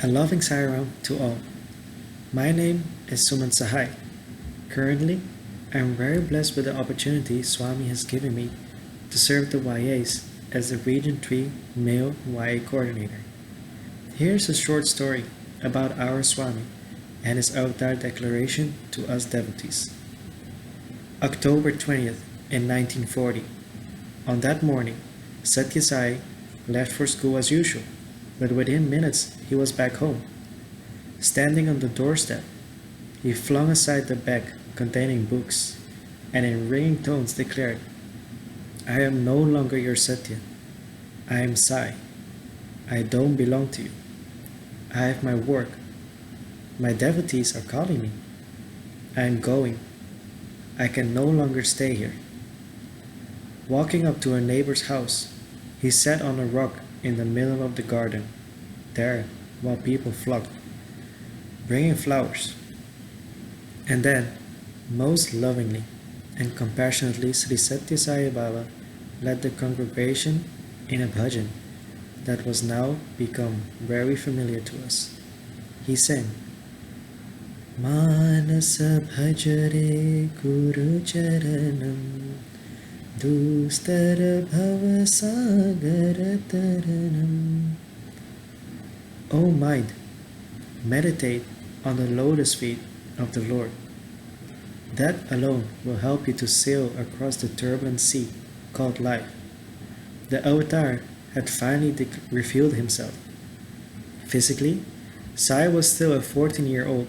A loving Sairam to all. My name is Suman Sahai. Currently, I am very blessed with the opportunity Swami has given me to serve the YAs as the Region 3 Male YA Coordinator. Here's a short story about our Swami and his avatar declaration to us devotees. October 20th in 1940. On that morning, Satya Sai left for school as usual, but within minutes he was back home. Standing on the doorstep, he flung aside the bag containing books and in ringing tones declared, "I am no longer your Satya. I am Sai. I don't belong to you. I have my work. My devotees are calling me. I am going. I can no longer stay here." Walking up to a neighbor's house, he sat on a rock in the middle of the garden, there while people flocked, bringing flowers. And then, most lovingly and compassionately, Sri Satya Sai Baba led the congregation in a bhajan that was now become very familiar to us. He sang, "Manasa bhajare Guru Charanam Dustara Bhava Sagara Taranam." O mind, meditate on the lotus feet of the Lord. That alone will help you to sail across the turbulent sea called life. The avatar had finally revealed himself. Physically, Sai was still a 14-year-old,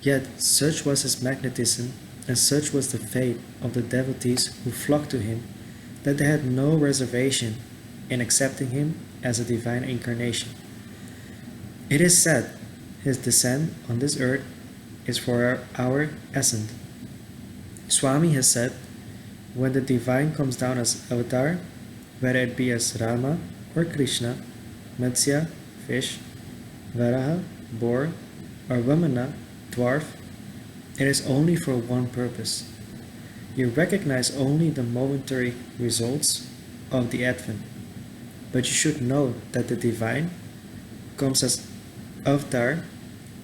yet such was his magnetism and such was the fate of the devotees who flocked to him that they had no reservation in accepting him as a divine incarnation. It is said his descent on this earth is for our ascent. Swami has said, when the divine comes down as avatar, whether it be as Rama or Krishna, Matsya, fish, Varaha, boar, or Vamana, dwarf, it is only for one purpose. You recognize only the momentary results of the advent, but you should know that the divine comes as avatar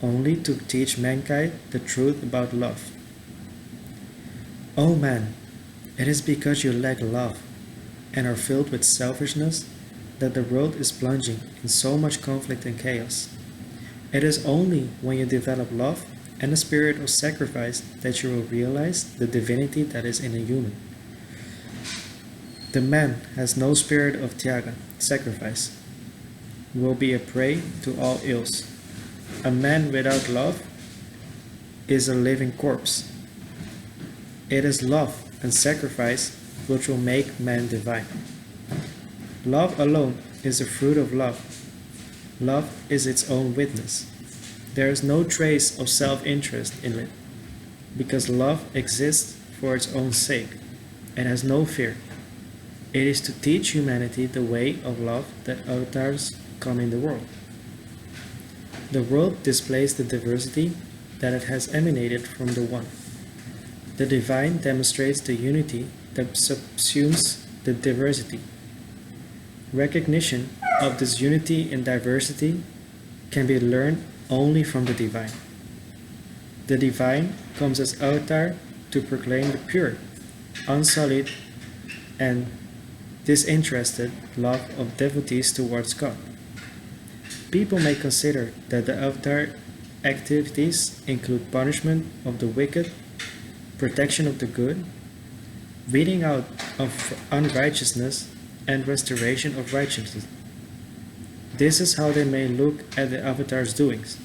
only to teach mankind the truth about love. Oh man, it is because you lack love and are filled with selfishness that the world is plunging in so much conflict and chaos. It is only when you develop love and a spirit of sacrifice that you will realize the divinity that is in a human. The man has no spirit of tyaga, sacrifice, will be a prey to all ills. A man without love is a living corpse. It is love and sacrifice which will make man divine. Love alone is the fruit of love. Love is its own witness. There is no trace of self-interest in it, because love exists for its own sake and has no fear. It is to teach humanity the way of love that avatars come in the world. The world displays the diversity that it has emanated from the One. The divine demonstrates the unity that subsumes the diversity. Recognition of this unity and diversity can be learned only from the divine. The divine comes as avatar to proclaim the pure, unsullied, and disinterested love of devotees towards God. People may consider that the avatar activities include punishment of the wicked, protection of the good, weeding out of unrighteousness, and restoration of righteousness. This is how they may look at the avatar's doings.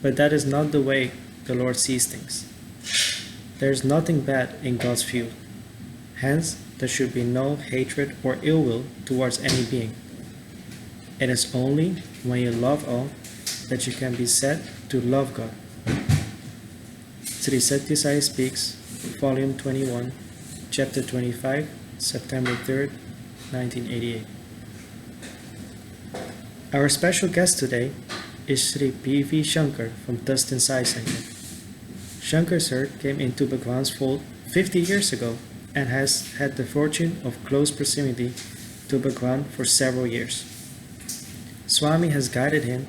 But that is not the way the Lord sees things. There is nothing bad in God's view. Hence, there should be no hatred or ill will towards any being. It is only when you love all that you can be said to love God. Sri Satya Sai Speaks, Volume 21, Chapter 25, September 3rd, 1988. Our special guest today is Sri P.V. Shankar from Tustin Sai Center. Shankar Sir came into Bhagwan's fold 50 years ago and has had the fortune of close proximity to Bhagwan for several years. Swami has guided him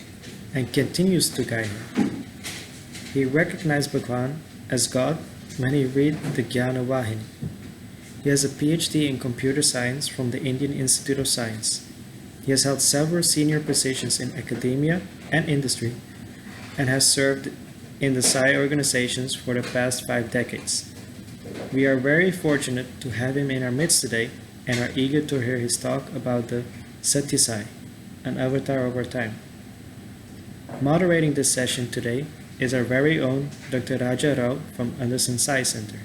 and continues to guide him. He recognized Bhagwan as God when he read the Jnana Vahini. He has a PhD in computer science from the Indian Institute of Science. He has held several senior positions in academia and industry and has served in the Sai organizations for the past 5 decades. We are very fortunate to have him in our midst today and are eager to hear his talk about the Satya Sai, an avatar over time. Moderating this session today is our very own Dr. Raja Rao from Anderson Sai Center.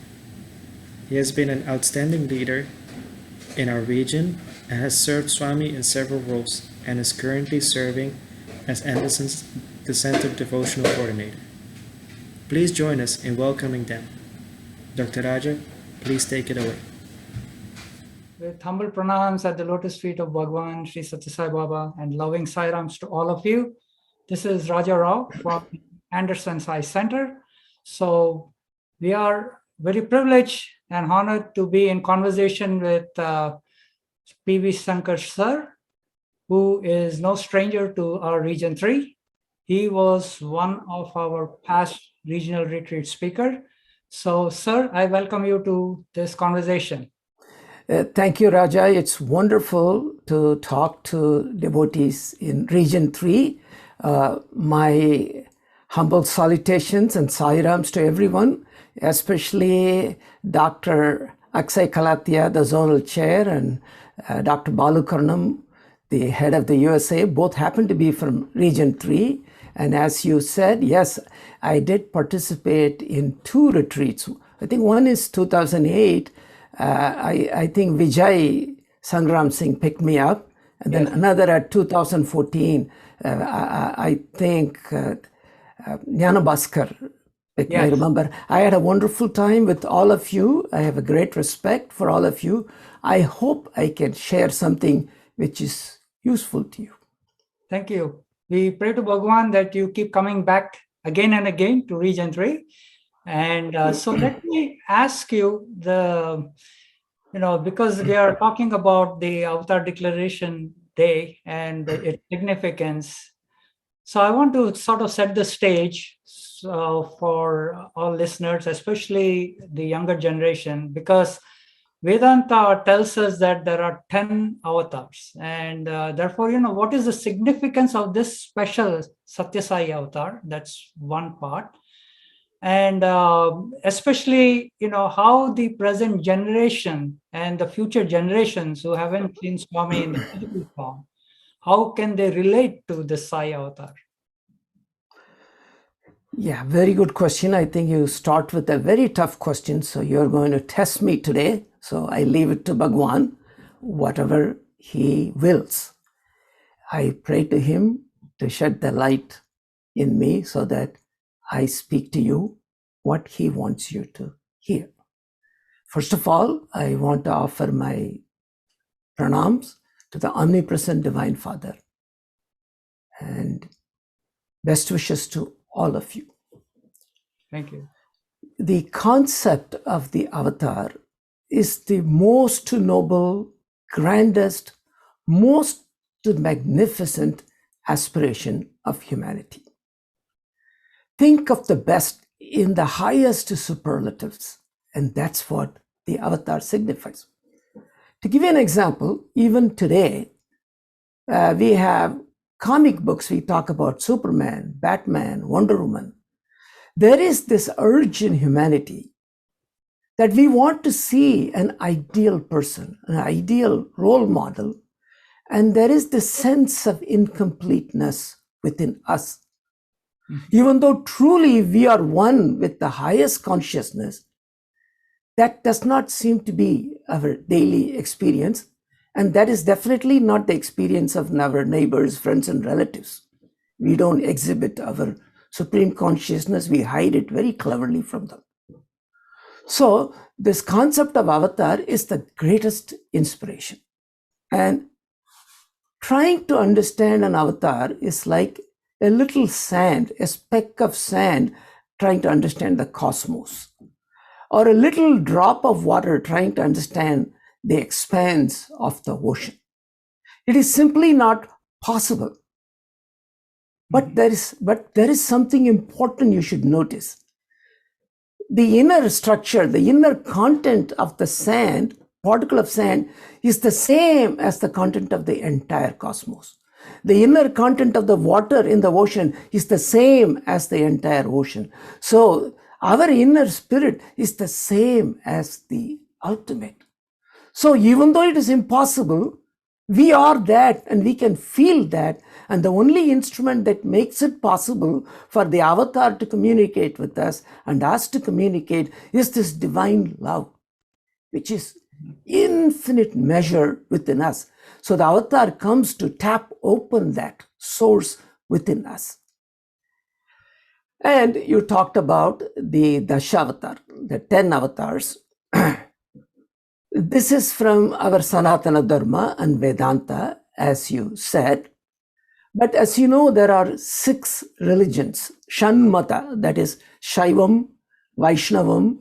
He has been an outstanding leader in our region and has served Swami in several roles and is currently serving as Anderson's the Center Devotional Coordinator. Please join us in welcoming them. Dr. Raja, please take it away. With humble pranams at the lotus feet of Bhagwan Sri Satya Sai Baba and loving Sairams to all of you. This is Raja Rao from Anderson Sai Center. So we are very privileged and honored to be in conversation with P.V. Shankar sir, who is no stranger to our Region 3. He was one of our past regional retreat speaker. So sir, I welcome you to this conversation. Thank you, Raja. It's wonderful to talk to devotees in Region 3. My humble salutations and sairams to everyone, especially Dr. Akshay Kalatia, the zonal chair, and Dr. Balu Karnam, the head of the USA. Both happen to be from Region 3. And as you said, yes, I did participate in 2 retreats. I think one is 2008. I think Vijay Sangram Singh picked me up, and then another at 2014. I think Jnana Bhaskar picked me. I remember. I had a wonderful time with all of you. I have a great respect for all of you. I hope I can share something which is useful to you. Thank you. We pray to Bhagwan that you keep coming back again and again to Region 3. And so let me ask you because we are talking about the Avatar Declaration Day and its significance. So I want to sort of set the stage for all listeners, especially the younger generation, because Vedanta tells us that there are 10 avatars. And therefore, what is the significance of this special Satya Sai avatar? That's one part. And especially, how the present generation and the future generations who haven't seen Swami in the physical form, how can they relate to the Sai avatar? Yeah, very good question. I think you start with a very tough question. So you're going to test me today. So I leave it to Bhagwan, whatever he wills. I pray to him to shed the light in me so that I speak to you what he wants you to hear. First of all, I want to offer my pranams to the Omnipresent Divine Father and best wishes to all of you. Thank you. The concept of the avatar is the most noble, grandest, most magnificent aspiration of humanity. Think of the best in the highest superlatives, and that's what the avatar signifies. To give you an example, even today, we have comic books. We talk about Superman, Batman, Wonder Woman. There is this urge in humanity that we want to see an ideal person, an ideal role model, and there is this sense of incompleteness within us. Even though truly we are one with the highest consciousness, that does not seem to be our daily experience. And that is definitely not the experience of our neighbors, friends, and relatives. We don't exhibit our supreme consciousness. We hide it very cleverly from them. So this concept of avatar is the greatest inspiration. And trying to understand an avatar is like a little sand, a speck of sand, trying to understand the cosmos, or a little drop of water trying to understand the expanse of the ocean. It is simply not possible. But there is something important you should notice. The inner structure, the inner content of the sand, particle of sand, is the same as the content of the entire cosmos. The inner content of the water in the ocean is the same as the entire ocean. So our inner spirit is the same as the ultimate. So even though it is impossible, we are that and we can feel that. And the only instrument that makes it possible for the avatar to communicate with us and us to communicate is this divine love, which is infinite measure within us. So the avatar comes to tap open that source within us. And you talked about the Dashavatar, the 10 avatars. This is from our Sanatana Dharma and Vedanta, as you said. But as you know, there are 6 religions, Shanmata, that is Shaivam, Vaishnavam.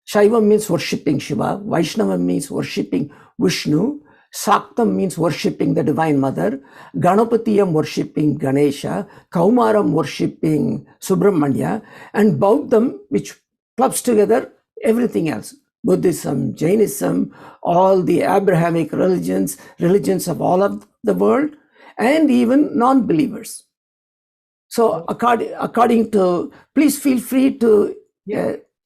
Shaivam means worshipping Shiva, Vaishnavam means worshipping Vishnu, Saktam means worshipping the Divine Mother, Ganapatiyam worshipping Ganesha, Kaumaram worshipping Subramanya, and Bauddham, which clubs together everything else. Buddhism, Jainism, all the Abrahamic religions of all of the world, and even non-believers. So according to, please feel free to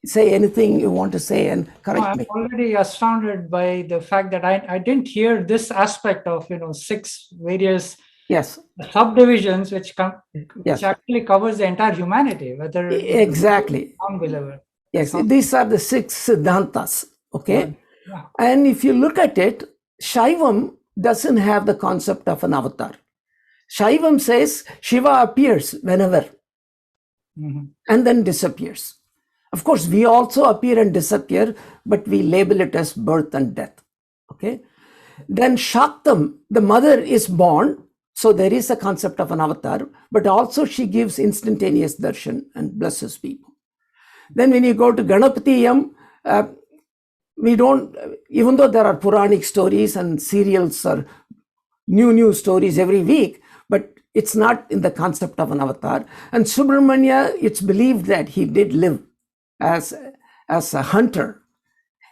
say anything you want to say and correct me. I'm already astounded by the fact that I didn't hear this aspect of 6 various subdivisions which actually covers the entire humanity, whether exactly non-believer. Yes, these are the 6 Siddhantas, okay? Yeah. And if you look at it, Shaivam doesn't have the concept of an avatar. Shaivam says Shiva appears whenever and then disappears. Of course, we also appear and disappear, but we label it as birth and death, okay? Then Shaktam, the mother is born, so there is a concept of an avatar, but also she gives instantaneous darshan and blesses people. Then when you go to Ganapatiyam, we don't, even though there are Puranic stories and serials or new stories every week, but it's not in the concept of an avatar. And Subramanya, it's believed that he did live as a hunter.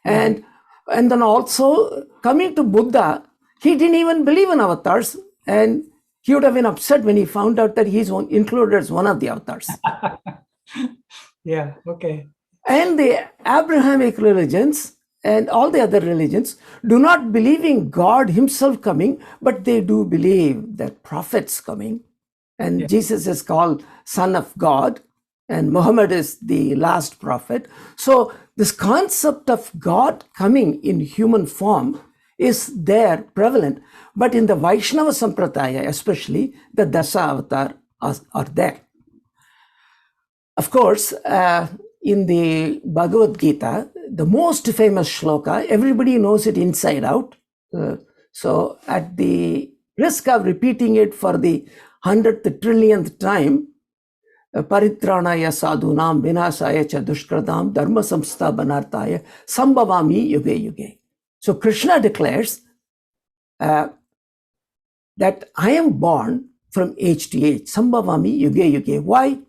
And then also coming to Buddha, he didn't even believe in avatars, and he would have been upset when he found out that he's included as one of the avatars. Yeah, okay. And the Abrahamic religions and all the other religions do not believe in God himself coming, but they do believe that prophets coming. And Jesus is called Son of God, and Muhammad is the last prophet. So this concept of God coming in human form is there, prevalent. But in the Vaishnava Sampradaya, especially, the Dasa Avatar are there. Of course, in the Bhagavad Gita, the most famous shloka, everybody knows it inside out. So at the risk of repeating it for the 100th trillionth time, Paritranaya sadhunam vinasaya cha dushkradam dharma samsthapanarthaya sambhavami yuge yuge. So Krishna declares that I am born from age to age, sambhavami yuge yuge. Why?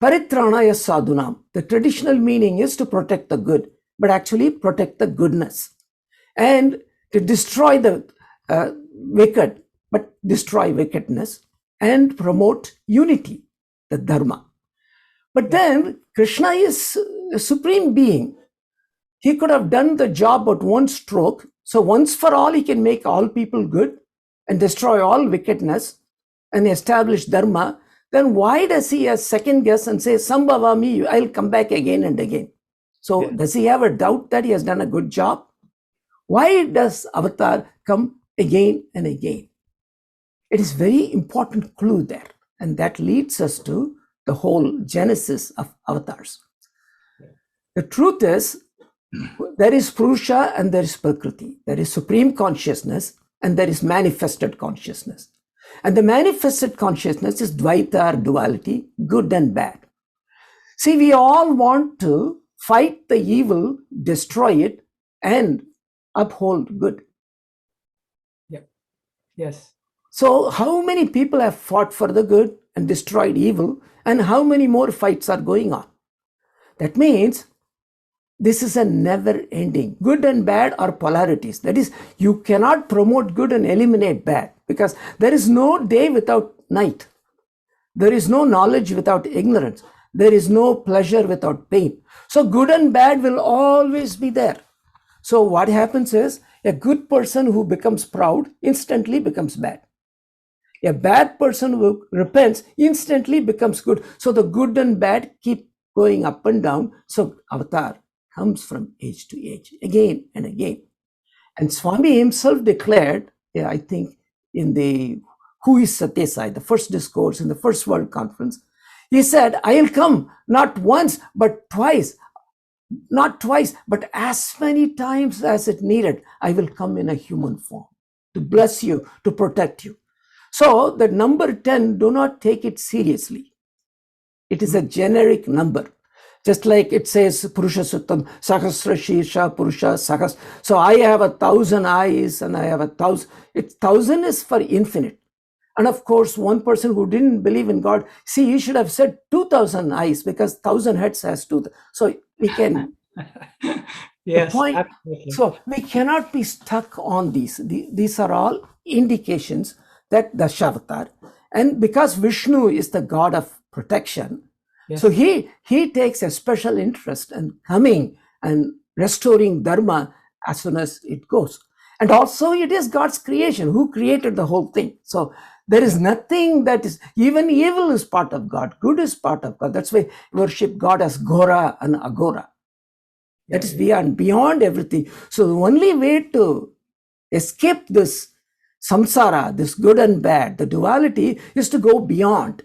Paritranaya sadhunam. The traditional meaning is to protect the good, but actually protect the goodness. And to destroy the wicked, but destroy wickedness, and promote unity, the dharma. But then Krishna is a supreme being. He could have done the job at one stroke. So once for all, he can make all people good and destroy all wickedness and establish dharma. Then why does he have second guess and say, Sambhavami, I'll come back again and again? So does he have a doubt that he has done a good job? Why does Avatar come again and again? It is very important clue there. And that leads us to the whole genesis of avatars. The truth is, there is Purusha and there is Prakriti. There is supreme consciousness and there is manifested consciousness. And the manifested consciousness is Dvaita or duality, good and bad. See, we all want to fight the evil, destroy it, and uphold good. Yeah. Yes. So how many people have fought for the good and destroyed evil, and how many more fights are going on? That means this is a never ending. Good and bad are polarities. That is, you cannot promote good and eliminate bad, because there is no day without night. There is no knowledge without ignorance. There is no pleasure without pain. So good and bad will always be there. So what happens is, a good person who becomes proud instantly becomes bad. A bad person who repents instantly becomes good. So the good and bad keep going up and down. So avatar comes from age to age, again and again. And Swami himself declared, I think in the Who is Satya Sai, the first discourse in the first World Conference, he said, I will come not once, but twice. Not twice, but as many times as it needed, I will come in a human form to bless you, to protect you. So the number 10, do not take it seriously. It is a generic number. Just like it says, Purusha Suttam, Sahasra Shirsha Purusha Sahas. So I have 1,000 eyes and I have 1,000. 1,000 is for infinite. And of course, one person who didn't believe in God, see, he should have said 2,000 eyes, because 1,000 heads has 2,000. So we can, Yes, the point. absolutely. So we cannot be stuck on these. These are all indications that Dashavatar, and because Vishnu is the god of protection, Yes. so he takes a special interest in coming and restoring dharma as soon as it goes. And also it is God's creation, who created the whole thing. So there is nothing that is, even evil is part of God, good is part of God. That's why we worship God as Gora and Agora. That is beyond everything. So the only way to escape this samsara, this good and bad, the duality, is to go beyond.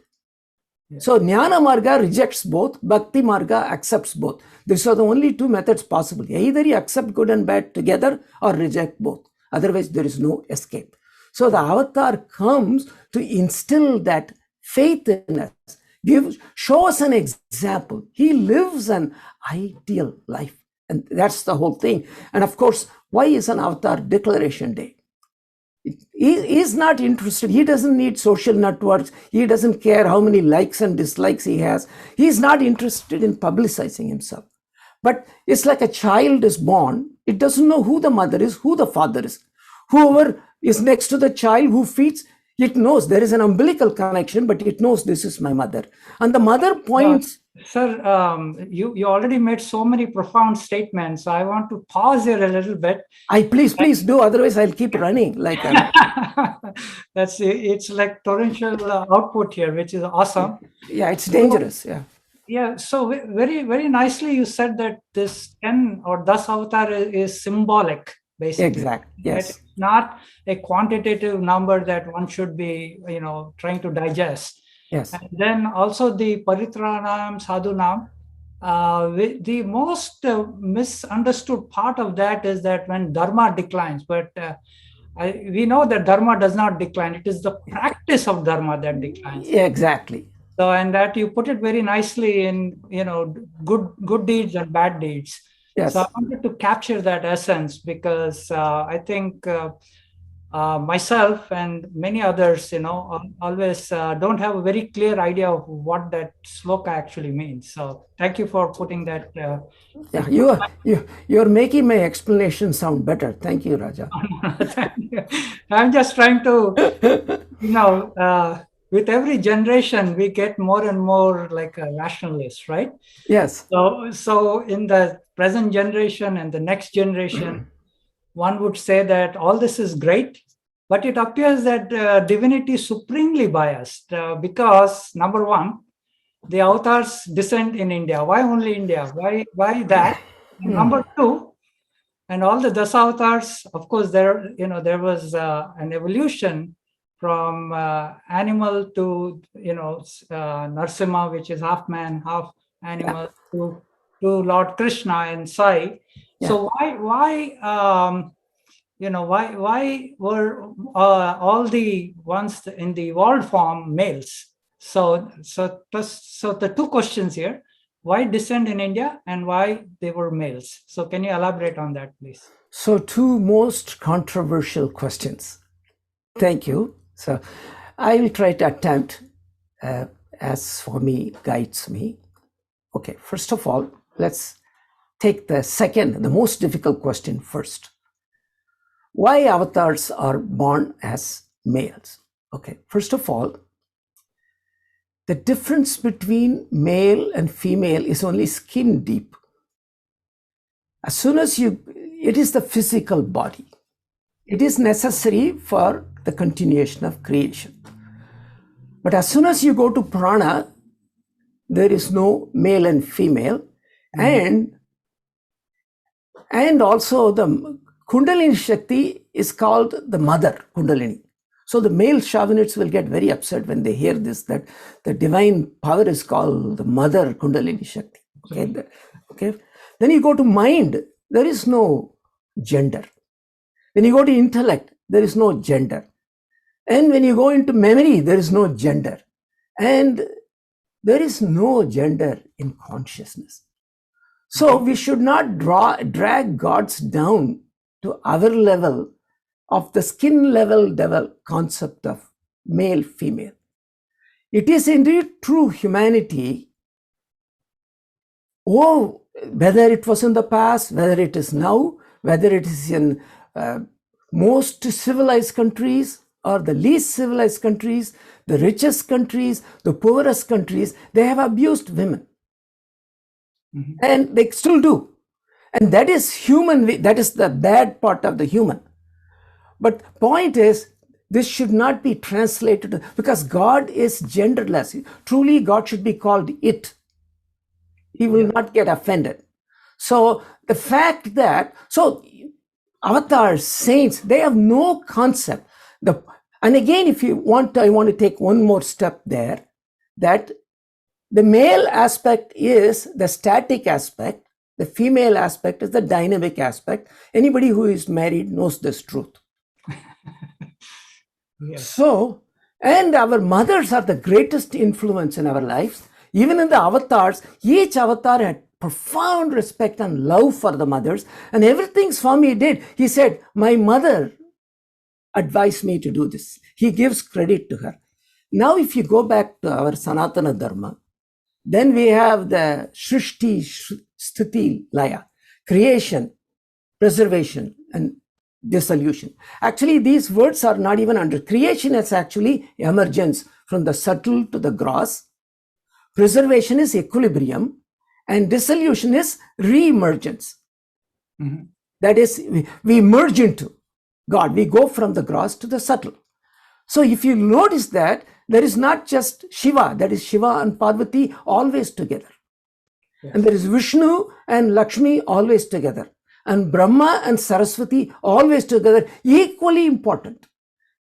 So Jnana Marga rejects both, Bhakti Marga accepts both. These are the only two methods possible. Either you accept good and bad together or reject both. Otherwise, there is no escape. So the avatar comes to instill that faith in us, show us an example. He lives an ideal life. And that's the whole thing. And of course, why is an avatar declaration day? He is not interested. He doesn't need social networks. He doesn't care how many likes and dislikes he has. He's not interested in publicizing himself. But it's like a child is born. It doesn't know who the mother is, who the father is. Whoever is next to the child who feeds, it knows there is an umbilical connection, but it knows this is my mother. And the mother points. Sir, you already made so many profound statements. I want to pause here a little bit. Please do. Otherwise, I'll keep running. It's like torrential output here, which is awesome. Yeah, it's dangerous. Yeah. So very, very nicely you said that this 10 or Das avatar is symbolic, basically. Exactly. Yes. It's not a quantitative number that one should be, trying to digest. Yes. And then also the Paritranam Sadhunam, the most misunderstood part of that is that when dharma declines, but we know that dharma does not decline. It is the practice of dharma that declines. Exactly. So, and that you put it very nicely in, good deeds and bad deeds. Yes. So I wanted to capture that essence, because I think myself and many others, always don't have a very clear idea of what that sloka actually means. So thank you for putting that. You're making my explanation sound better. Thank you, Raja. Thank you. I'm just trying to, with every generation, we get more and more like a rationalist, right? Yes. So in the present generation and the next generation, one would say that all this is great, but it appears that divinity is supremely biased because, number one, the avatars descend in India. Why only India? Why that? And number two, and all the Dasavatars, of course, there was an evolution from animal to Narsimha, which is half man, half animal, to Lord Krishna and Sai. Yeah. So why were all the ones in the evolved form males? So the two questions here: why descend in India and why they were males? So can you elaborate on that, please? So two most controversial questions. Thank you. So I will try to attempt as Swami guides me. Okay, first of all, let's take the most difficult question first. Why avatars are born as males? Okay, first of all, the difference between male and female is only skin deep. As soon as it is the physical body. It is necessary for the continuation of creation. But as soon as you go to prana, there is no male and female, and also the Kundalini Shakti is called the mother Kundalini. So the male chauvinists will get very upset when they hear this, that the divine power is called the mother Kundalini Shakti. Okay. Then you go to mind, there is no gender. When you go to intellect, there is no gender. And when you go into memory, there is no gender. And there is no gender in consciousness. So we should not drag gods down to our level of the skin level concept of male, female. It is indeed true humanity. Whether it was in the past, whether it is now, whether it is in most civilized countries or the least civilized countries, the richest countries, the poorest countries, they have abused women. And they still do. And that is human, that is the bad part of the human. But point is, this should not be translated, because God is genderless. Truly, God should be called it. He will not get offended. So the fact that, avatars, saints, they have no concept. And again, if you want, I want to take one more step there, that the male aspect is the static aspect, the female aspect is the dynamic aspect. Anybody who is married knows this truth. Yes. So, and our mothers are the greatest influence in our lives. Even in the avatars, each avatar had profound respect and love for the mothers. And everything Swami did, he said, my mother advised me to do this. He gives credit to her. Now, if you go back to our Sanatana Dharma, then we have the Shrishti, Sthiti, Laya, creation, preservation, and dissolution. Actually, these words are not even under. Creation is actually emergence from the subtle to the gross. Preservation is equilibrium, and dissolution is re-emergence. That is, we merge into God. We go from the gross to the subtle. So if you notice that, there is not just Shiva, that is Shiva and Parvati always together. Yes. And there is Vishnu and Lakshmi always together. And Brahma and Saraswati always together, equally important.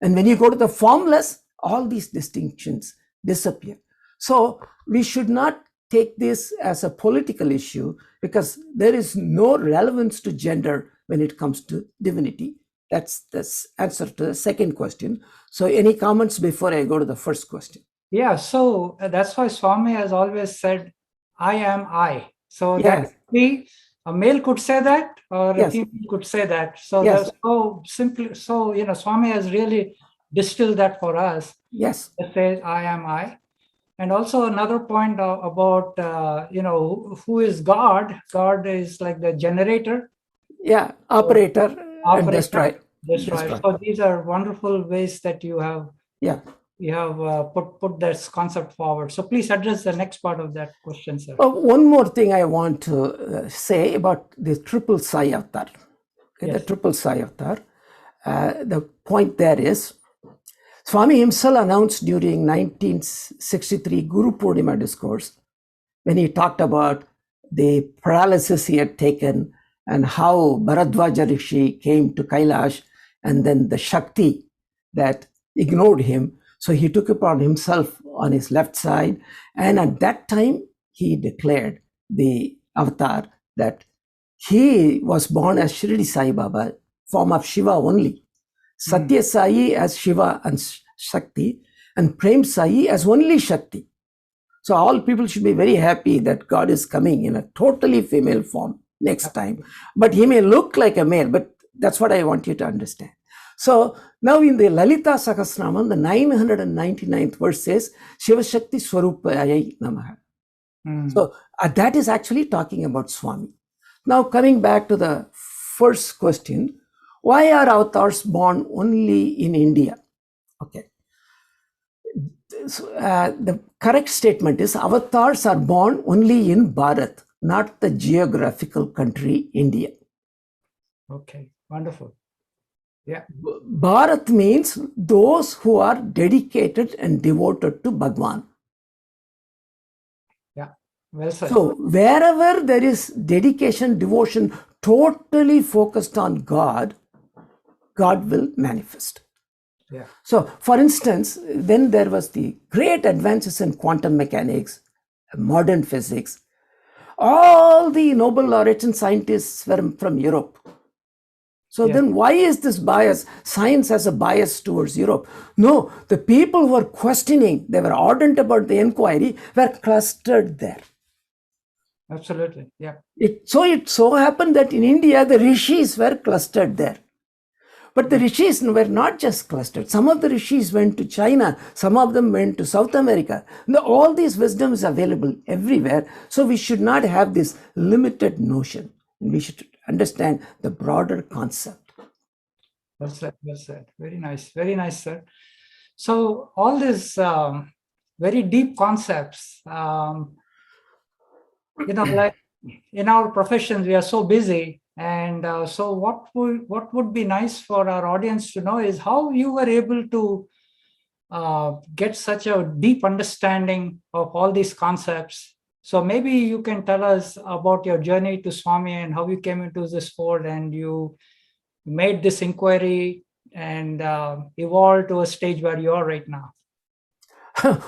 And when you go to the formless, all these distinctions disappear. So we should not take this as a political issue, because there is no relevance to gender when it comes to divinity. That's the answer to the second question. So any comments before I go to the first question? Yeah, so that's why Swami has always said, I am I. So that a male could say that, or a female could say that. So that's so simply, so, Swami has really distilled that for us. Yes. It says, I am I. And also another point about, who is God? God is like the generator. Yeah, operator. And destroy. So these are wonderful ways that you have put this concept forward. So please address the next part of that question, sir. One more thing I want to say about the triple Sai avatar. Okay, the triple Sai avatar. The point there is, Swami himself announced during 1963 Guru Purnima discourse, when he talked about the paralysis he had taken and how Bharadwaja Rishi came to Kailash, and then the Shakti that ignored him. So he took upon himself on his left side. And at that time, he declared the avatar that he was born as Shirdi Sai Baba, form of Shiva only. Satya Sai as Shiva and Shakti, and Prem Sai as only Shakti. So all people should be very happy that God is coming in a totally female form next time. But he may look like a male, but that's what I want you to understand. So now in the Lalita Sahasranam, the 999th verse says, Shiva Shakti Swarupayai Namaha. So that is actually talking about Swami. Now coming back to the first question, why are avatars born only in India? Okay. So, the correct statement is avatars are born only in Bharat, not the geographical country India. Okay, wonderful. Yeah. Bharat means those who are dedicated and devoted to Bhagwan. Yeah, well said. So wherever there is dedication, devotion, totally focused on God, God will manifest. Yeah. So for instance, then there was the great advances in quantum mechanics, modern physics. All the Nobel laureates and scientists were from Europe. So then why is this bias? Science has a bias towards Europe. No, the people who were questioning, they were ardent about the inquiry, were clustered there. Absolutely. Yeah. It so happened that in India, the rishis were clustered there. But the rishis were not just clustered. Some of the rishis went to China. Some of them went to South America. All these wisdom is available everywhere. So we should not have this limited notion. We should understand the broader concept. Well said. Well said. Very nice. Very nice, sir. So all these very deep concepts, like in our professions, we are so busy. And so what would be nice for our audience to know is how you were able to get such a deep understanding of all these concepts. So maybe you can tell us about your journey to Swami and how you came into this fold and you made this inquiry and evolved to a stage where you are right now.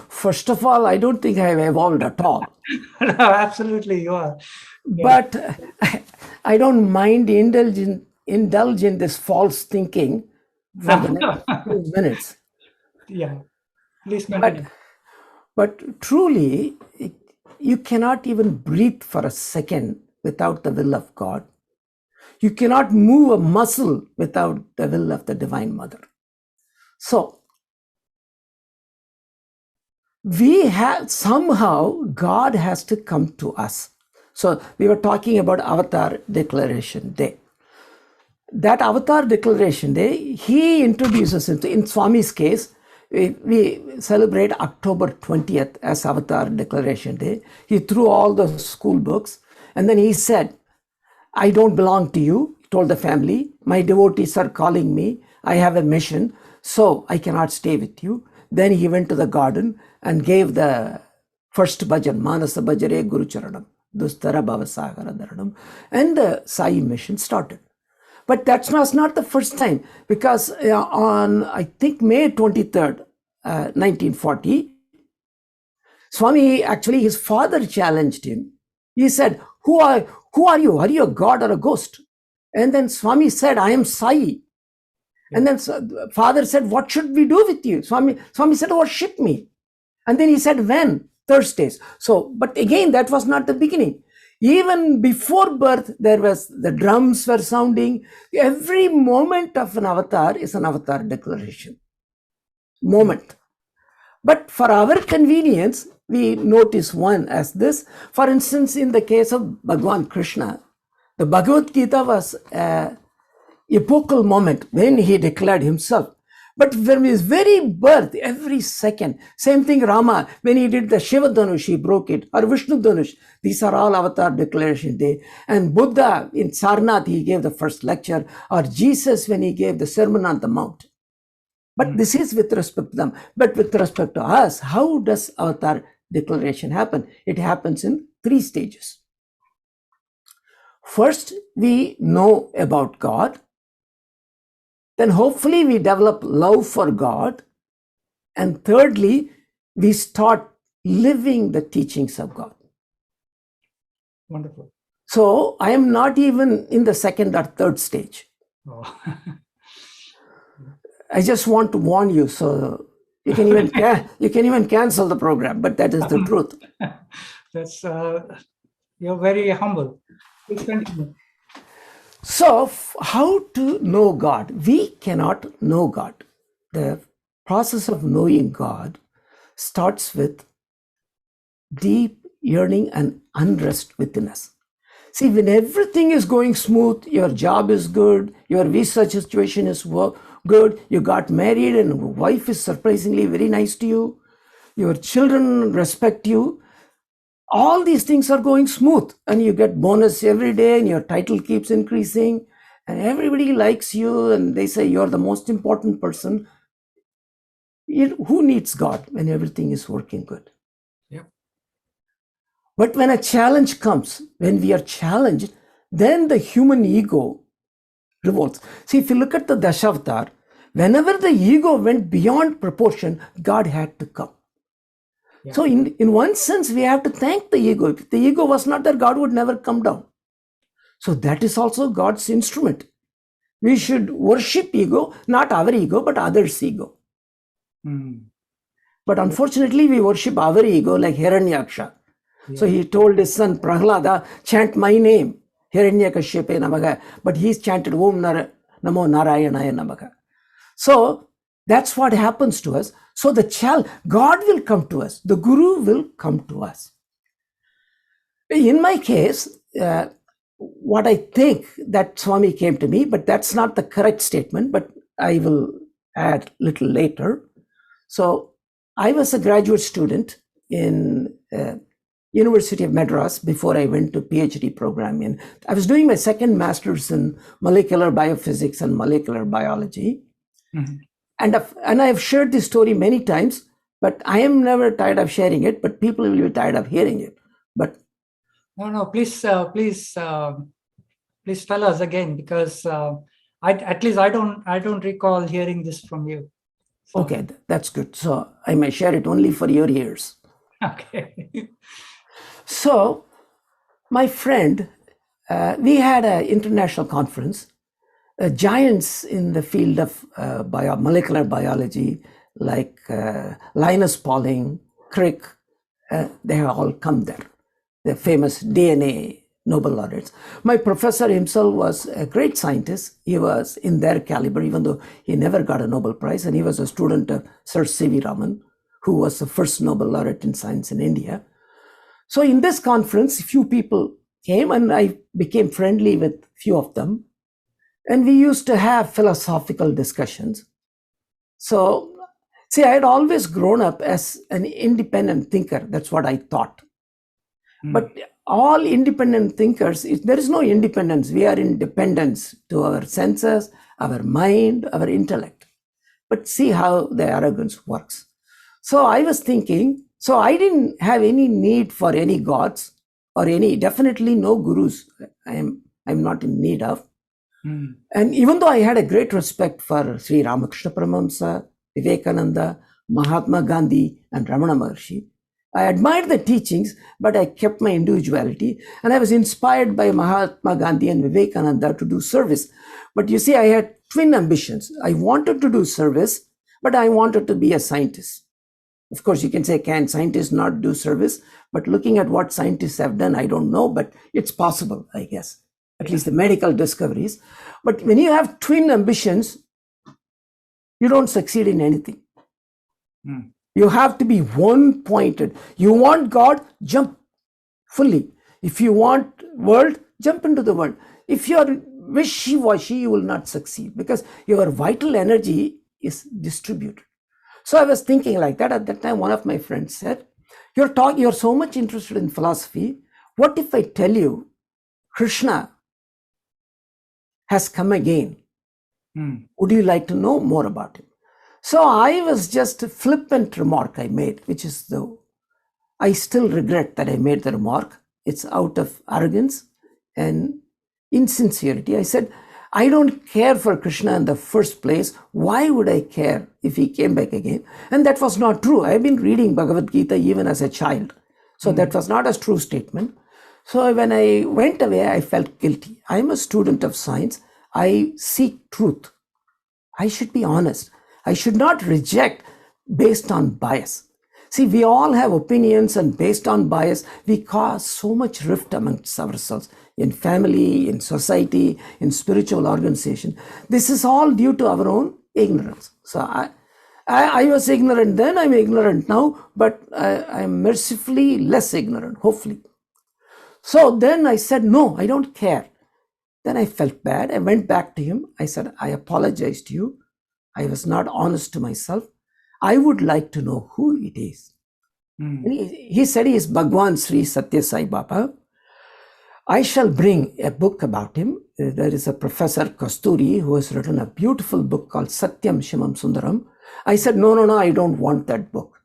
First of all, I don't think I have evolved at all. No, absolutely, you are. But I don't mind indulge in this false thinking for the next few minutes. Yeah, please continue. But truly, you cannot even breathe for a second without the will of God. You cannot move a muscle without the will of the Divine Mother. So, we have somehow, God has to come to us. So, we were talking about Avatar Declaration Day. That Avatar Declaration Day, he introduces it. In Swami's case, we celebrate October 20th as Avatar Declaration Day. He threw all the school books and then he said, I don't belong to you, he told the family. My devotees are calling me. I have a mission, so I cannot stay with you. Then he went to the garden and gave the first bhajan, Manasa Bhajare Guru Charanam, Dustara Bhavasagara Dharanam, and the Sai mission started. But that was not the first time, because on, I think, May 23rd, 1940, Swami, actually, his father challenged him. He said, who are you? Are you a god or a ghost? And then Swami said, I am Sai. And then father said, what should we do with you? Swami said, worship me. And then he said, when? Thursdays. So, but again, that was not the beginning. Even before birth, the drums were sounding. Every moment of an avatar is an avatar declaration. Moment. But for our convenience, we notice one as this. For instance, in the case of Bhagwan Krishna, the Bhagavad Gita was an epochal moment when he declared himself. But from his very birth, every second, same thing Rama, when he did the Shiva Dhanush, he broke it, or Vishnu Dhanush, these are all Avatar Declaration Day. And Buddha in Sarnath, he gave the first lecture, or Jesus when he gave the Sermon on the Mount. But this is with respect to them. But with respect to us, how does Avatar Declaration happen? It happens in 3 stages. First, we know about God. Then hopefully we develop love for God. And thirdly, we start living the teachings of God. Wonderful. So I am not even in the second or third stage. Oh. I just want to warn you, so you can even cancel the program, but that is the truth. That's you're very humble. Please continue. So, how to know God? We cannot know God. The process of knowing God starts with deep yearning and unrest within us. See, when everything is going smooth, your job is good, your visa situation is good, you got married and wife is surprisingly very nice to you, your children respect you, all these things are going smooth and you get bonus every day and your title keeps increasing and everybody likes you and they say you're the most important person. Who needs God when everything is working good? Yep. But when a challenge comes, when we are challenged, then the human ego revolts. See, if you look at the Dashavatar, whenever the ego went beyond proportion, God had to come. Yeah. So in one sense, we have to thank the ego. If the ego was not there, God would never come down. So that is also God's instrument. We should worship ego, not our ego, but others' ego. But unfortunately, we worship our ego like Hiranyaksha. Yeah. So he told his son Prahlada, chant my name, Hiranyakashipe Namaga. But he's chanted Om Namo Narayanaya Namaga. So that's what happens to us. So God will come to us. The Guru will come to us. In my case, what I think that Swami came to me, but that's not the correct statement, but I will add a little later. So I was a graduate student in University of Madras before I went to PhD program. I was doing my second master's in molecular biophysics and molecular biology. Mm-hmm. And I have shared this story many times, but I am never tired of sharing it, but people will be tired of hearing it. But no, please tell us again, because at least I don't recall hearing this from you. So. Okay, that's good. So I may share it only for your ears. Okay. So my friend, we had an international conference. Giants in the field of molecular biology, like Linus Pauling, Crick, they have all come there. The famous DNA Nobel laureates. My professor himself was a great scientist. He was in their caliber, even though he never got a Nobel Prize. And he was a student of Sir C.V. Raman, who was the first Nobel laureate in science in India. So in this conference, a few people came and I became friendly with few of them. And we used to have philosophical discussions. So, see, I had always grown up as an independent thinker. That's what I thought. But all independent thinkers, there is no independence. We are in dependence to our senses, our mind, our intellect. But see how the arrogance works. So I was thinking, so I didn't have any need for any gods or definitely no gurus I'm not in need of. And even though I had a great respect for Sri Ramakrishna Paramahamsa, Vivekananda, Mahatma Gandhi, and Ramana Maharshi, I admired the teachings, but I kept my individuality. And I was inspired by Mahatma Gandhi and Vivekananda to do service. But you see, I had twin ambitions. I wanted to do service, but I wanted to be a scientist. Of course, you can say, can scientists not do service? But looking at what scientists have done, I don't know, but it's possible, I guess. At least the medical discoveries. But when you have twin ambitions, you don't succeed in anything. You have to be one-pointed. You want God, jump fully. If you want world, jump into the world. If you are wishy-washy, you will not succeed because your vital energy is distributed. So I was thinking like that. At that time, one of my friends said, you're so much interested in philosophy. What if I tell you Krishna has come again? Would you like to know more about him? So I was just a flippant remark I made, which is I still regret that I made the remark. It's out of arrogance and insincerity. I said, I don't care for Krishna in the first place. Why would I care if he came back again? And that was not true. I've been reading Bhagavad Gita even as a child. So that was not a true statement. So when I went away, I felt guilty. I'm a student of science. I seek truth. I should be honest. I should not reject based on bias. See, we all have opinions, and based on bias, we cause so much rift amongst ourselves in family, in society, in spiritual organization. This is all due to our own ignorance. So I was ignorant then, I'm ignorant now, but I'm mercifully less ignorant, hopefully. So then I said, no, I don't care. Then I felt bad. I went back to him. I said, I apologize to you. I was not honest to myself. I would like to know who it is. He said he is Bhagwan Sri Satya Sai Baba. I shall bring a book about him. There is a Professor Kasturi who has written a beautiful book called Satyam Shimam Sundaram. I said, no, I don't want that book.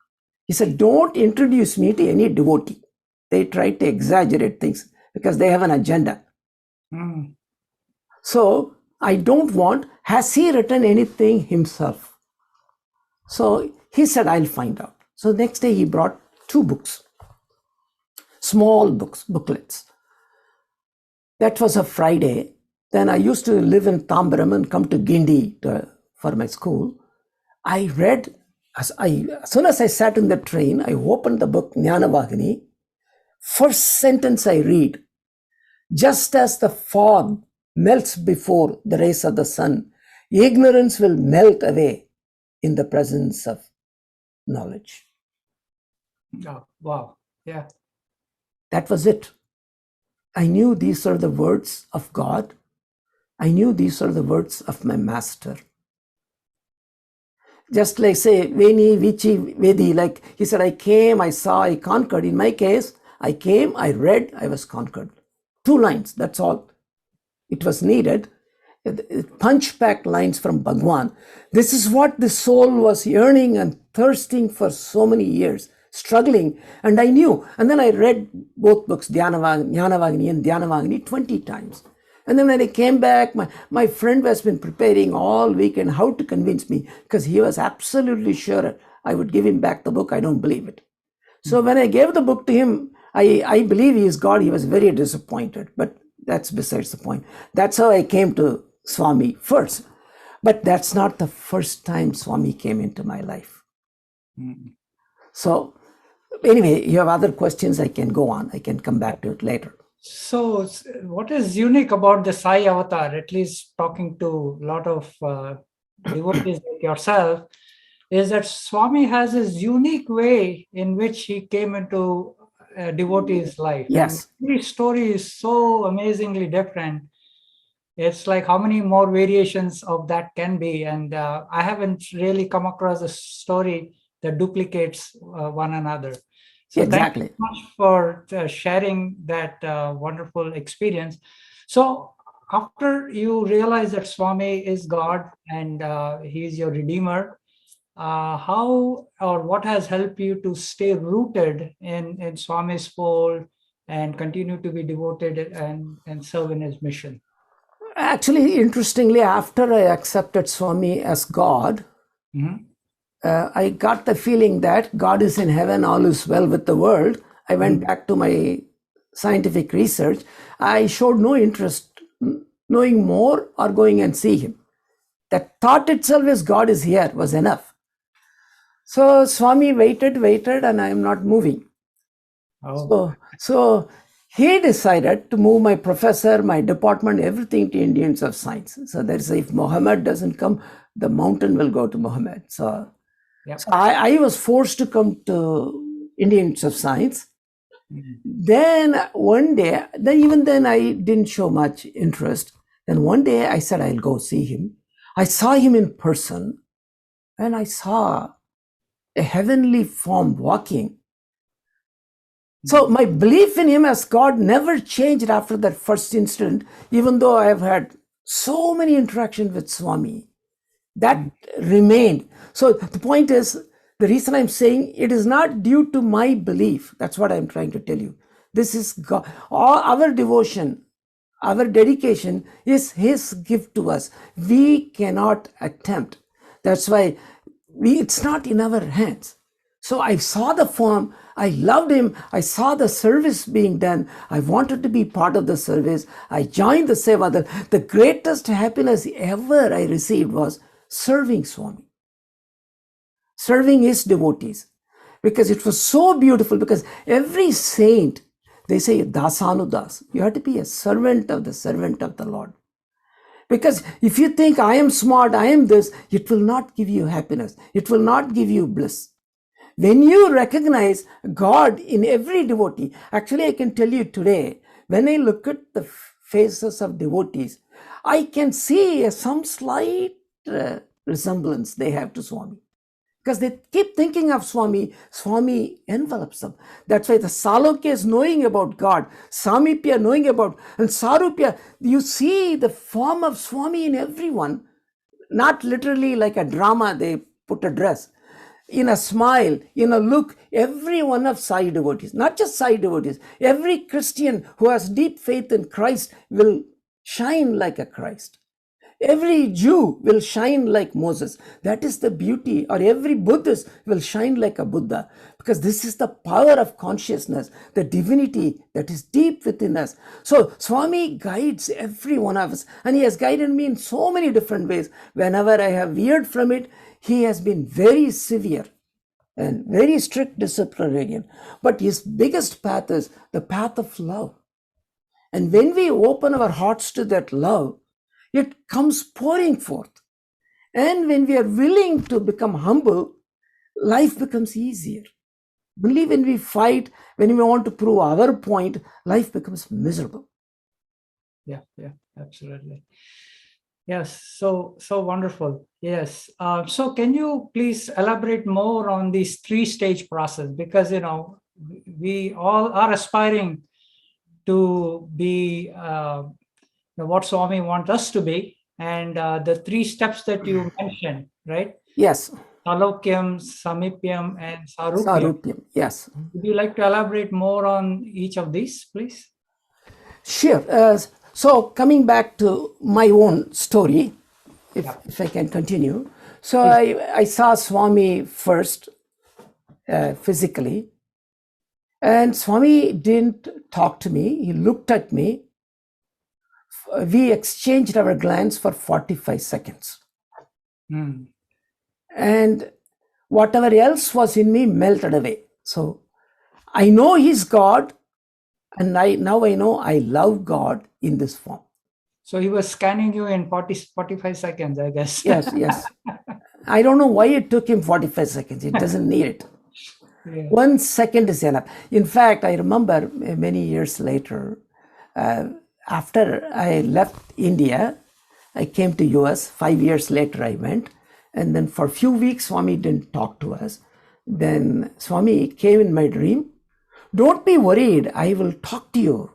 He said, don't introduce me to any devotee. They try to exaggerate things because they have an agenda. So I don't want, has he written anything himself? So he said, I'll find out. So next day he brought 2 books, small books, booklets. That was a Friday. Then I used to live in Tambaram and come to Gindi for my school. I read, as soon as I sat in the train, I opened the book Jnanavagini. First sentence I read, just as the fog melts before the rays of the sun, ignorance will melt away in the presence of knowledge. Oh, wow. Yeah. That was it. I knew these are the words of God. I knew these are the words of my master. Just like say, Veni, Vici, Vedi, like he said, I came, I saw, I conquered. In my case, I came, I read, I was conquered. 2 lines, that's all. It was needed. Punch-packed lines from Bhagwan. This is what the soul was yearning and thirsting for so many years, struggling. And I knew. And then I read both books, Jnanavagini and Dhyanavagini, 20 times. And then when I came back, my friend has been preparing all weekend how to convince me, because he was absolutely sure I would give him back the book. I don't believe it. So when I gave the book to him, I believe he is God. He was very disappointed, but that's besides the point. That's how I came to Swami first. But that's not the first time Swami came into my life. So anyway, you have other questions, I can go on. I can come back to it later. So what is unique about the Sai avatar, at least talking to a lot of devotees like yourself, is that Swami has his unique way in which he came into a devotee's life. Yes. And every story is so amazingly different. It's like how many more variations of that can be. And I haven't really come across a story that duplicates one another. So Exactly. thank you so much for sharing that wonderful experience. So after you realize that Swami is God and he is your Redeemer, how or what has helped you to stay rooted in Swami's fold and continue to be devoted and serve in his mission? Actually, interestingly, after I accepted Swami as God, I got the feeling that God is in heaven, all is well with the world. I went back to my scientific research. I showed no interest knowing more or going and see him. That thought itself is God is here was enough. So Swami waited, and I am not moving. So he decided to move my professor, my department, everything to Indians of Science. So that's if Muhammad doesn't come, the mountain will go to Muhammad. So I was forced to come to Indians of Science. Then one day, even then I didn't show much interest. Then one day I said, I'll go see him. I saw him in person and I saw a heavenly form walking. So my belief in him as God never changed after that first incident, even though I have had so many interactions with Swami. That remained. So the point is, the reason I'm saying it is not due to my belief. That's what I'm trying to tell you. This is God. All our devotion, our dedication is his gift to us. We cannot attempt. That's why it's not in our hands. So I saw the form, I loved him, I saw the service being done, I wanted to be part of the service, I joined the Seva. The greatest happiness ever I received was serving Swami, serving his devotees. because it was so beautiful. Because every saint, they say dasanudas, you have to be a servant of the Lord. Because if you think I am smart, I am this, it will not give you happiness. It will not give you bliss. When you recognize God in every devotee, actually I can tell you today, when I look at the faces of devotees, I can see some slight resemblance they have to Swami. Because they keep thinking of Swami, Swami envelops them. That's why the Salokya is knowing about God, Samipya knowing about, and Sarupya, you see the form of Swami in everyone, not literally like a drama, they put a dress. In a smile, in a look, every one of Sai devotees, not just Sai devotees, every Christian who has deep faith in Christ will shine like a Christ. Every Jew will shine like Moses. That is the beauty. Or every Buddhist will shine like a Buddha. Because this is the power of consciousness, the divinity that is deep within us. So Swami guides every one of us. And he has guided me in so many different ways. Whenever I have veered from it, he has been very severe and very strict disciplinarian. But his biggest path is the path of love. And when we open our hearts to that love, it comes pouring forth. And when we are willing to become humble, life becomes easier. Only when we fight, when we want to prove our point, life becomes miserable. Yeah, absolutely. Yes, so wonderful. Yes. So can you please elaborate more on this 3-stage process? Because, we all are aspiring to be what Swami wants us to be. And the 3 steps that you mentioned, right? Yes. Salokyam, Samipyam, and Sarupyam. Sarupyam, yes. Would you like to elaborate more on each of these, please? Sure. So coming back to my own story, if I can continue. So I saw Swami first physically, and Swami didn't talk to me. He looked at me. We exchanged our glance for 45 seconds. And whatever else was in me melted away. So I know he's God, and now I know I love God in this form. So he was scanning you in 45 seconds, I guess. Yes. I don't know why it took him 45 seconds. It doesn't need it. Yeah. 1 second is enough. In fact, I remember many years later, after I left India, I came to US. 5 years later, I went. And then for a few weeks, Swami didn't talk to us. Then Swami came in my dream. Don't be worried. I will talk to you.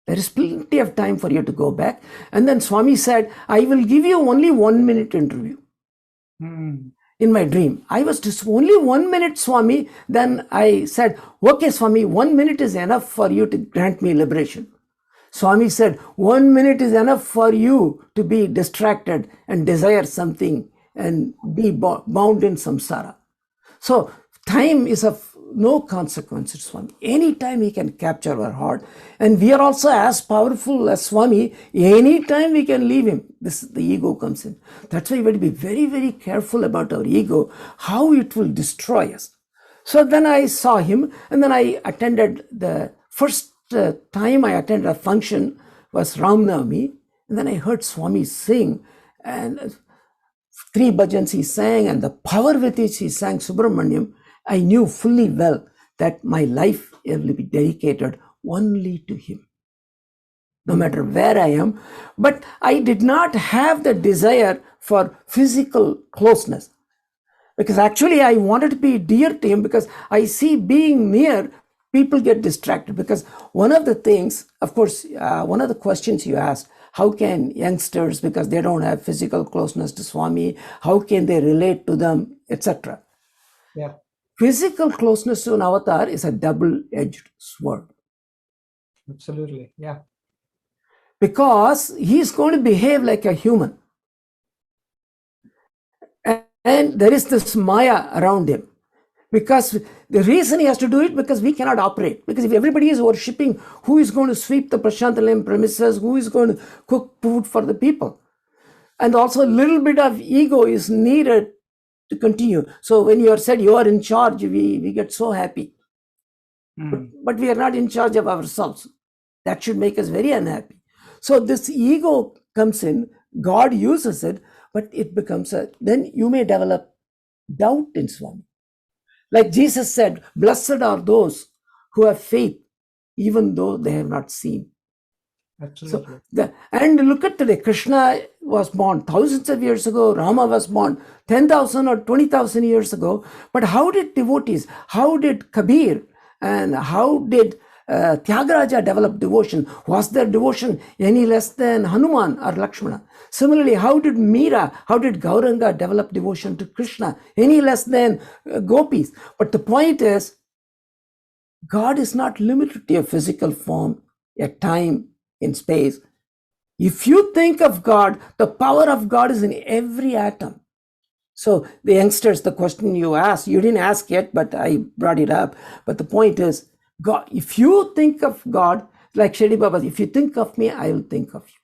There is plenty of time for you to go back. And then Swami said, I will give you only 1 minute interview. In my dream. I was just only 1 minute, Swami. Then I said, okay, Swami, 1 minute is enough for you to grant me liberation. Swami said, 1 minute is enough for you to be distracted and desire something and be bound in samsara. So time is of no consequence, Swami. Anytime he can capture our heart. And we are also as powerful as Swami. Anytime we can leave him. The ego comes in. That's why we have to be very, very careful about our ego, how it will destroy us. So then I saw him, and then I attended the first time I attended a function was Ram Navami, and then I heard Swami sing, and 3 bhajans he sang, and the power with which he sang Subramaniam, I knew fully well that my life will be dedicated only to him, no matter where I am. But I did not have the desire for physical closeness, because actually I wanted to be dear to him, because I see being near, people get distracted. Because one of the things, of course, one of the questions you asked, how can youngsters, because they don't have physical closeness to Swami, how can they relate to them, etc. Yeah. Physical closeness to an avatar is a double-edged sword. Absolutely, yeah. Because he's going to behave like a human. And there is this Maya around him. Because the reason he has to do it, because we cannot operate. Because if everybody is worshipping, who is going to sweep the Prashantalayam premises? Who is going to cook food for the people? And also a little bit of ego is needed to continue. So when you are said you are in charge, we get so happy. But we are not in charge of ourselves. That should make us very unhappy. So this ego comes in, God uses it, but it becomes then you may develop doubt in Swami. Like Jesus said, blessed are those who have faith, even though they have not seen. Absolutely. So, and look at today, Krishna was born thousands of years ago, Rama was born 10,000 or 20,000 years ago. But how did devotees, how did Kabir, and how did Tyagaraja develop devotion? Was their devotion any less than Hanuman or Lakshmana? Similarly, how did Meera, how did Gauranga develop devotion to Krishna? Any less than gopis? But the point is, God is not limited to a physical form, a time, in space. If you think of God, the power of God is in every atom. So the youngsters, the question you asked, you didn't ask yet, but I brought it up. But the point is, God, if you think of God, like Shedi Baba, if you think of me, I will think of you.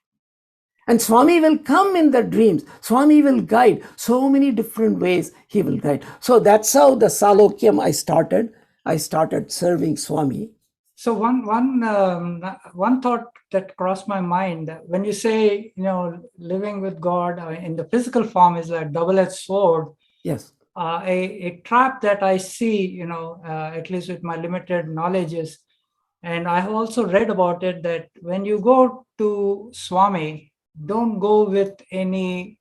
And Swami will come in the dreams. Swami will guide. So many different ways he will guide. So that's how the Salokyam I started. I started serving Swami. So one thought that crossed my mind, when you say, living with God in the physical form is a double-edged sword. Yes. A trap that I see, at least with my limited knowledge is, and I have also read about it, that when you go to Swami, don't go with any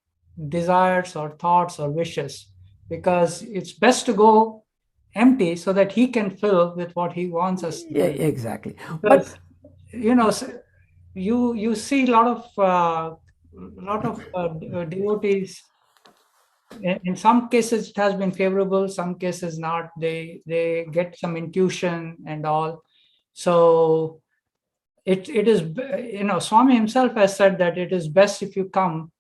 desires or thoughts or wishes, because it's best to go empty so that he can fill with what he wants us to. Yeah, exactly. Because, you see a lot of devotees. In some cases it has been favorable, some cases not. They get some intuition and all. So it is, Swami himself has said that it is best if you come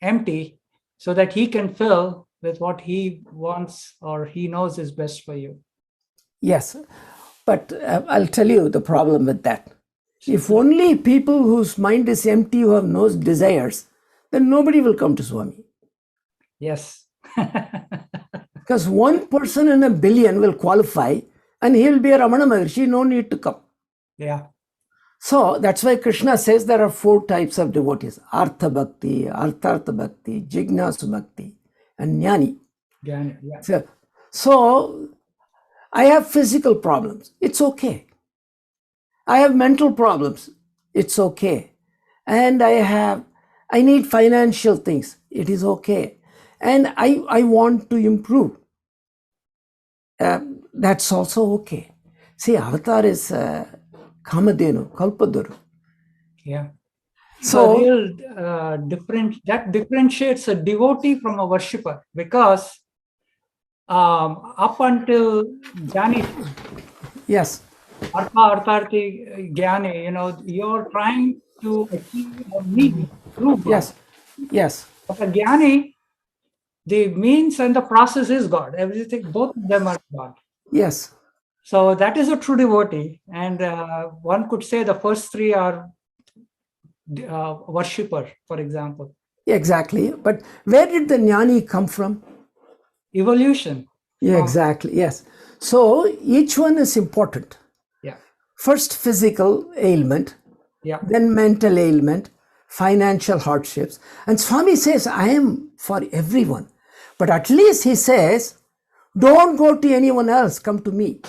empty so that he can fill with what he wants or he knows is best for you. Yes, but I'll tell you the problem with that. If only people whose mind is empty, who have no desires, then nobody will come to Swami. Yes. Because one person in a billion will qualify and he'll be a Ramana Maharshi, no need to come. Yeah. So that's why Krishna says there are 4 types of devotees: Artha Bhakti, Arthartha Bhakti, Jignasu Bhakti, and Jnani. Yeah. So I have physical problems. It's okay. I have mental problems. It's okay. And I need financial things. It is okay. And I want to improve. That's also okay. See, Avatar is Kamadenu, Kalpaduru. Yeah. So real that differentiates a devotee from a worshipper, because up until Jnani, yes, Artharthi Jnani, you're trying to achieve a mean through God. Yes. But a Jnani, the means and the process is God. Everything, both of them are God. Yes. So that is a true devotee. And one could say the first 3 are worshipper, for example. Exactly. But where did the Jnani come from? Evolution. Yeah, exactly. Yes. So each one is important. Yeah. First, physical ailment. Yeah. Then mental ailment, financial hardships. And Swami says, I am for everyone. But at least he says, don't go to anyone else, come to me.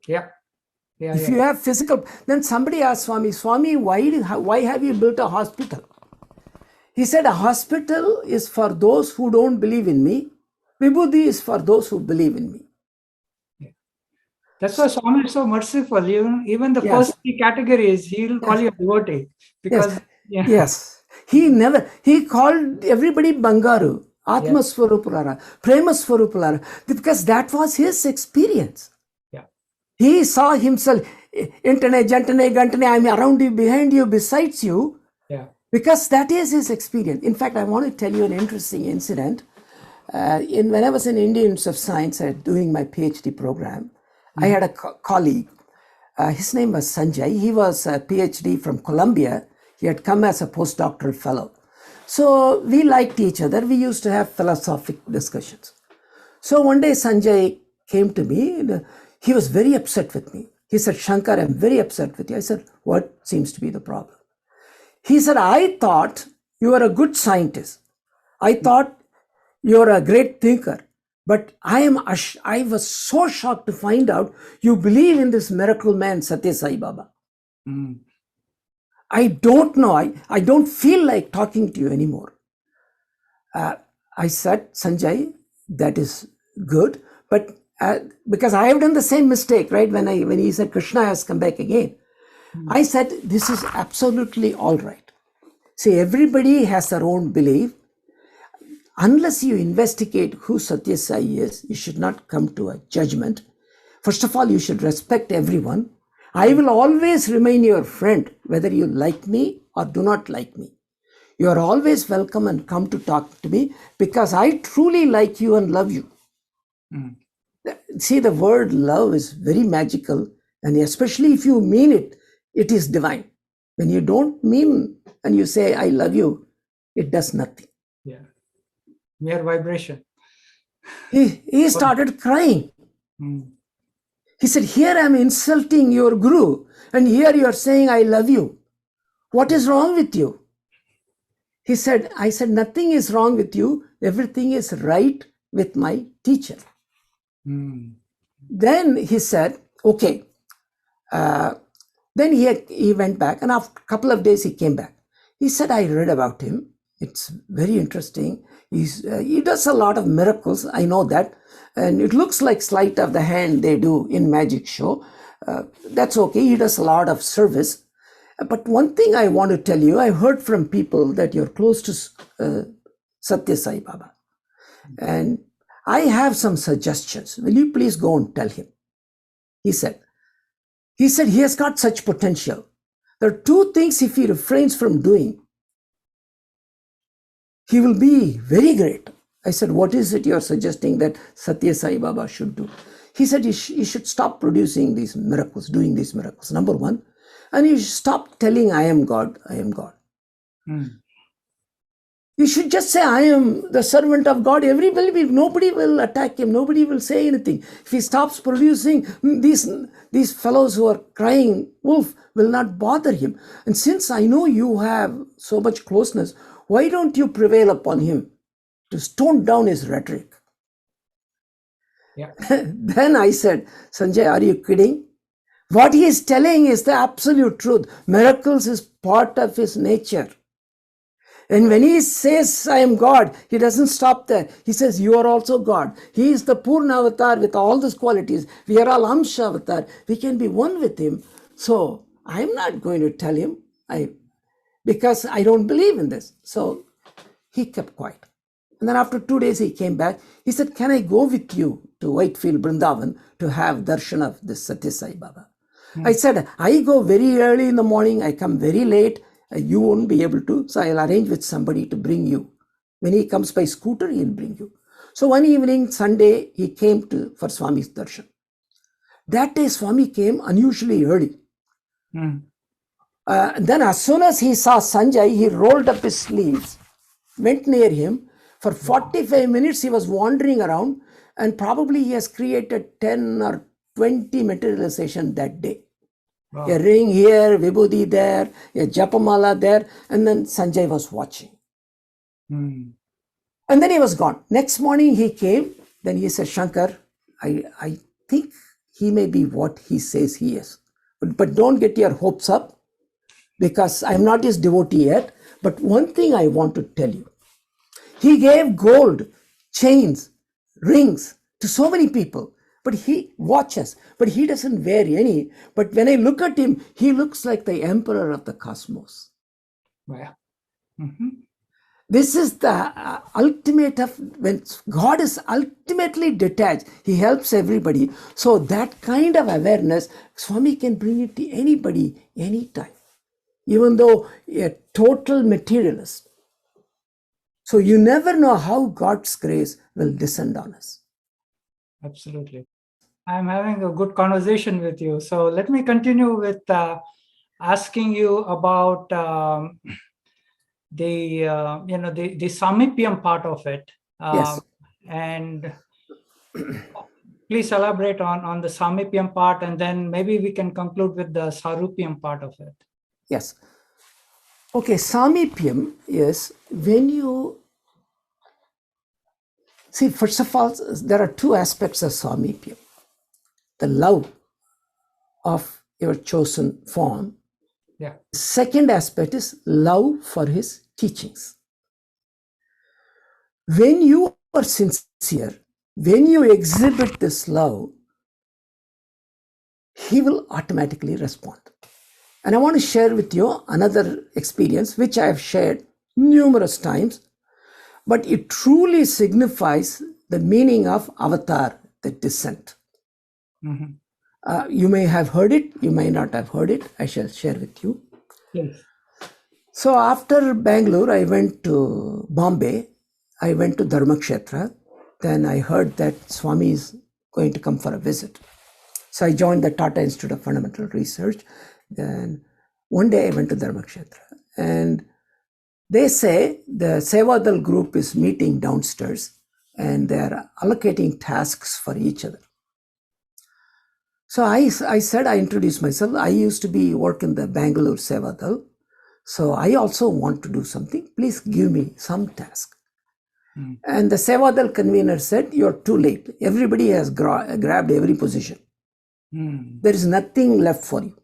Yeah. If you have physical, then somebody asked Swami, why have you built a hospital? He said, a hospital is for those who don't believe in me. Vibhuti is for those who believe in me. Yeah. That's why Swami is so merciful. Even the first 3 categories, he will call you a devotee. Because Yes. He called everybody Bangaru, Atma Swarupulara, Prema Swarupulara, because that was his experience. Yeah. He saw himself, Intane, Jantane, Gantane, I'm around you, behind you, besides you. Yeah. Because that is his experience. In fact, I want to tell you an interesting incident. When I was in Indian Institute of Science doing my PhD program, I had a colleague. His name was Sanjay. He was a PhD from Columbia. He had come as a postdoctoral fellow. So we liked each other. We used to have philosophic discussions. So one day Sanjay came to me and he was very upset with me. He said, Shankar, I'm very upset with you. I said, what seems to be the problem? He said, I thought you were a good scientist. I thought you're a great thinker. But I was so shocked to find out you believe in this miracle man, Satya Sai Baba. Mm. I don't know. I don't feel like talking to you anymore. I said, Sanjay, that is good. But because I have done the same mistake, right? When he said Krishna has come back again, I said, this is absolutely all right. See, everybody has their own belief. Unless you investigate who Satya Sai is, you should not come to a judgment. First of all, you should respect everyone. I will always remain your friend, whether you like me or do not like me. You are always welcome and come to talk to me because I truly like you and love you. Mm. See, the word love is very magical, and especially if you mean it, it is divine. When you don't mean and you say, I love you, it does nothing. Yeah. Mere vibration. He started crying. Mm. He said, here I'm insulting your guru, and here you're saying, I love you. What is wrong with you? I said, nothing is wrong with you. Everything is right with my teacher. Mm. Then he said, okay. Then he went back, and after a couple of days he came back. He said, I read about him. It's very interesting. He does a lot of miracles. I know that. And it looks like sleight of the hand they do in magic show. That's okay. He does a lot of service. But one thing I want to tell you, I've heard from people that you're close to Satya Sai Baba. And I have some suggestions. Will you please go and tell him? He said he has got such potential. There are two things if he refrains from doing, he will be very great. I said, what is it you're suggesting that Satya Sai Baba should do? He said he should stop producing these miracles, doing these miracles, number one. And he should stop telling, I am God, I am God. Mm. You should just say, I am the servant of God. Nobody will attack him. Nobody will say anything. If he stops producing, these fellows who are crying wolf will not bother him. And since I know you have so much closeness, why don't you prevail upon him to tone down his rhetoric? Yeah. Then I said, Sanjay, are you kidding? What he is telling is the absolute truth. Miracles is part of his nature. And when he says, I am God, he doesn't stop there. He says, you are also God. He is the Purna Avatar with all these qualities. We are all Amsha Avatar. We can be one with him. So I'm not going to tell him because I don't believe in this. So he kept quiet. And then after 2 days, he came back. He said, can I go with you to Whitefield, Vrindavan to have darshan of this Satya Sai Baba? I said, I go very early in the morning. I come very late. You won't be able to. So I'll arrange with somebody to bring you. When he comes by scooter, he'll bring you. So one evening, Sunday, he came for Swami's darshan. That day, Swami came unusually early. Mm. Then as soon as he saw Sanjay, he rolled up his sleeves, went near him. For 45 minutes, he was wandering around, and probably he has created 10 or 20 materialization that day. Wow. A ring here, Vibhuti there, a Japamala there, and then Sanjay was watching. Mm. And then he was gone. Next morning he came, then he said, Shankar, I think he may be what he says he is. But don't get your hopes up because I'm not his devotee yet. But one thing I want to tell you, he gave gold, chains, rings to so many people. But he watches, but he doesn't wear any. But when I look at him, he looks like the emperor of the cosmos. Wow. Mm-hmm. This is the ultimate of when God is ultimately detached. He helps everybody. So that kind of awareness, Swami can bring it to anybody, anytime, even though a total materialist. So you never know how God's grace will descend on us. Absolutely. I'm having a good conversation with you. So let me continue with asking you about the Samipyam part of it. Yes. And please elaborate on the Samipyam part, and then maybe we can conclude with the Sarupyam part of it. Yes. Okay, Samipyam is when you see, first of all, there are two aspects of Samipyam: the love of your chosen form. Yeah. Second aspect is love for his teachings. When you are sincere, when you exhibit this love, he will automatically respond. And I want to share with you another experience which I have shared numerous times, but it truly signifies the meaning of avatar, the descent. Mm-hmm. You may have heard it, you may not have heard it. I shall share with you. Yes. So after Bangalore, I went to Bombay. I went to Dharma. Then I heard that Swami is going to come for a visit. So I joined the Tata Institute of Fundamental Research. Then one day I went to Dharma, and they say the Sevadal group is meeting downstairs and they're allocating tasks for each other. So I said, I introduced myself. I used to work in the Bangalore Sevadal. So I also want to do something. Please give me some task. Mm. And the Sevadal convener said, you're too late. Everybody has grabbed every position. Mm. There is nothing left for you.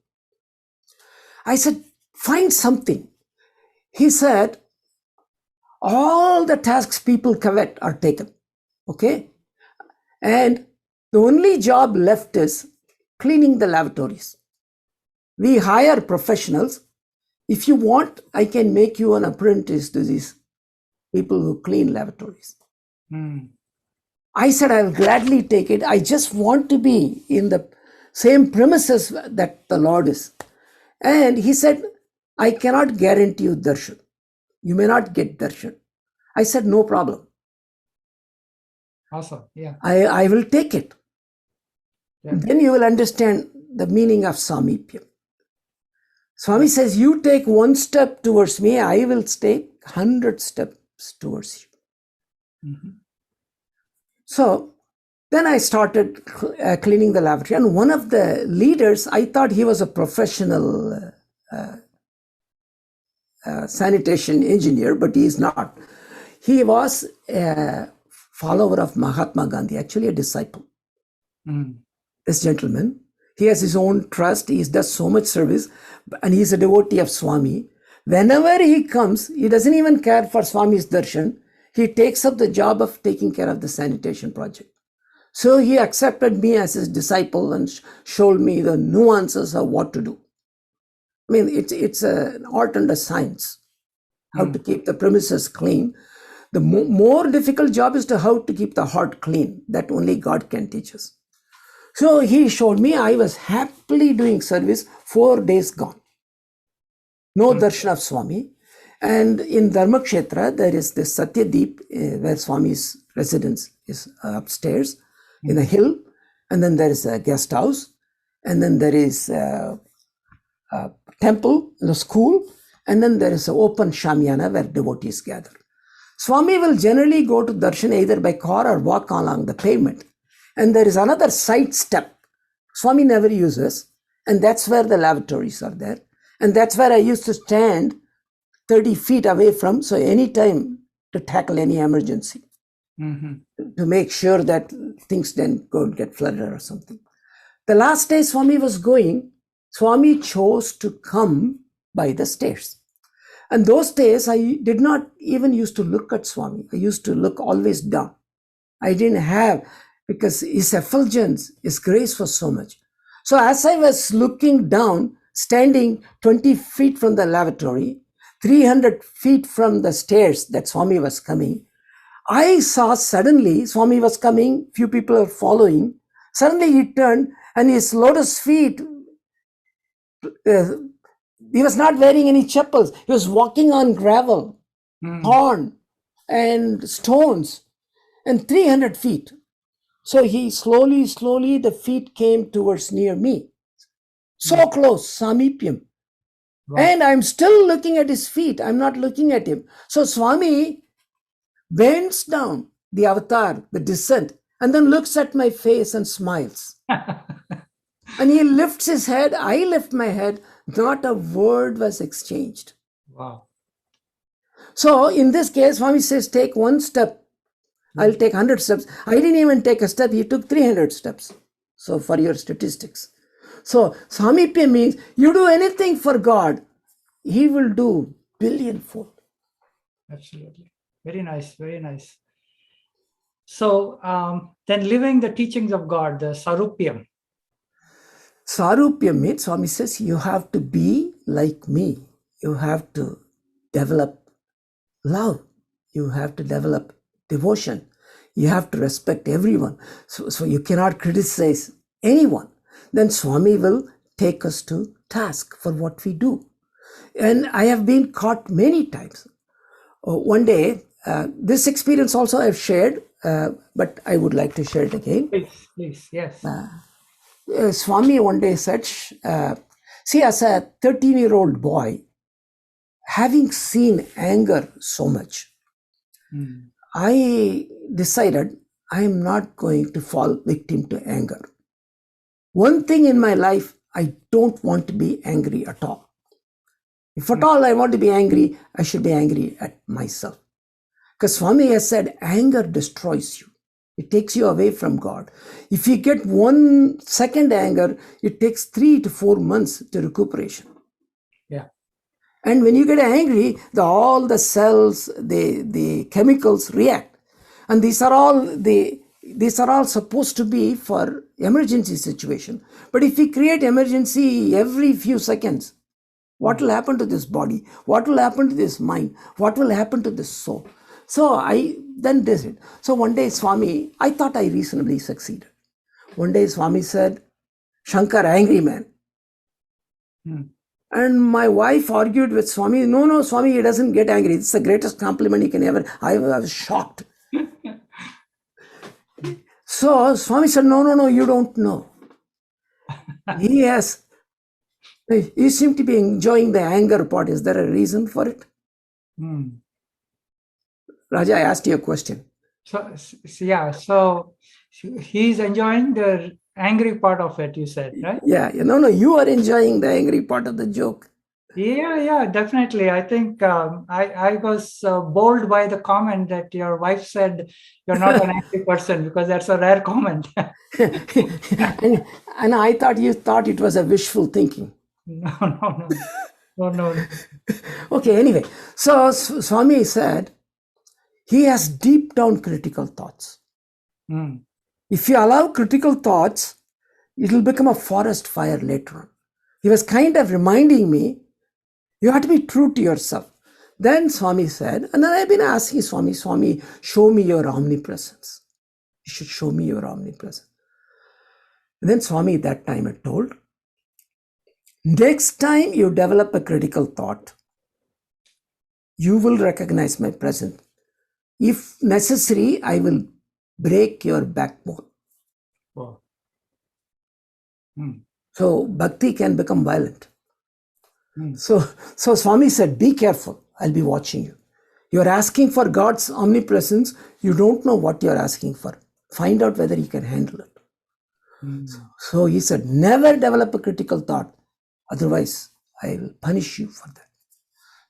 I said, find something. He said, all the tasks people covet are taken. Okay? And the only job left is cleaning the lavatories. We hire professionals. If you want, I can make you an apprentice to these people who clean lavatories. Mm. I said, I'll gladly take it. I just want to be in the same premises that the Lord is. And he said, I cannot guarantee you darshan. You may not get darshan. I said, no problem. Awesome. Yeah. I will take it. Yeah. Then you will understand the meaning of Samipyam. Swami says, you take one step towards me, I will take 100 steps towards you. Mm-hmm. So then I started cleaning the lavatory. And one of the leaders, I thought he was a professional sanitation engineer, but he is not. He was a follower of Mahatma Gandhi, actually a disciple. Mm. This gentleman, he has his own trust. He does so much service, and he's a devotee of Swami. Whenever he comes, he doesn't even care for Swami's darshan. He takes up the job of taking care of the sanitation project. So he accepted me as his disciple and showed me the nuances of what to do. I mean, it's an art and a science, how to keep the premises clean. The more difficult job is to how to keep the heart clean. That only God can teach us. So he showed me. I was happily doing service. 4 days gone. No darshan of Swami. And in Dharmakshetra, there is this Satyadeep where Swami's residence is upstairs in a hill. And then there is a guest house. And then there is a temple, a school. And then there is an open shamyana where devotees gather. Swami will generally go to darshan either by car or walk along the pavement. And there is another side step Swami never uses, and that's where the lavatories are there. And that's where I used to stand 30 feet away from, so anytime to tackle any emergency, to make sure that things then don't get flooded or something. The last day Swami was going, Swami chose to come by the stairs. And those days, I did not even used to look at Swami. I used to look always down. I didn't have, because his effulgence, his grace was so much. So as I was looking down, standing 20 feet from the lavatory, 300 feet from the stairs that Swami was coming, I saw suddenly Swami was coming, few people are following. Suddenly he turned and his lotus feet, he was not wearing any chappals. He was walking on gravel, thorn, and stones, and 300 feet. So he slowly, the feet came towards near me. So close, Samipyam. Wow. And I'm still looking at his feet. I'm not looking at him. So Swami bends down, the avatar, the descent, and then looks at my face and smiles. And he lifts his head. I lift my head. Not a word was exchanged. Wow. So in this case, Swami says, take one step. I'll take 100 steps. I didn't even take a step. He took 300 steps. So for your statistics. So Samipya means you do anything for God, He will do billionfold. Absolutely. Very nice. Very nice. So then living the teachings of God, the Sarupyam. Sarupya means, Swami says, you have to be like me. You have to develop love. You have to develop devotion. You have to respect everyone. So you cannot criticize anyone. Then Swami will take us to task for what we do. And I have been caught many times. One day, this experience also I've shared, but I would like to share it again. Please, yes. Swami one day said, see, as a 13-year-old boy, having seen anger so much, I decided I am not going to fall victim to anger. One thing in my life, I don't want to be angry at all. If at all I want to be angry, I should be angry at myself. Because Swami has said, anger destroys you. It takes you away from God. If you get 1 second anger, it takes 3 to 4 months to recuperation. Yeah. And when you get angry, all the cells, the chemicals react. And these are all supposed to be for emergency situation. But if we create emergency every few seconds, what will happen to this body? What will happen to this mind? What will happen to this soul? So I then did it. So one day Swami, I thought I reasonably succeeded. One day Swami said, Shankar, angry man. And my wife argued with Swami, no, Swami, he doesn't get angry. It's the greatest compliment he can ever. I was shocked. So Swami said, no, you don't know. You seem to be enjoying the anger part. Is there a reason for it? Raja, I asked you a question. So he's enjoying the angry part of it, you said, right? Yeah, no, you are enjoying the angry part of the joke. Yeah, definitely. I think I was bowled by the comment that your wife said you're not an angry person, because that's a rare comment. and I thought you thought it was a wishful thinking. No. Okay, anyway, so Swami said he has deep down critical thoughts. If you allow critical thoughts, it will become a forest fire later on. He was kind of reminding me, you have to be true to yourself. Then Swami said, and then I've been asking Swami, show me your omnipresence. You should show me your omnipresence. And then Swami that time had told, next time you develop a critical thought, you will recognize my presence. If necessary, I will break your backbone. Wow. So bhakti can become violent. So Swami said, be careful. I'll be watching you. You're asking for God's omnipresence. You don't know what you're asking for. Find out whether you can handle it. So he said, never develop a critical thought. Otherwise, I will punish you for that.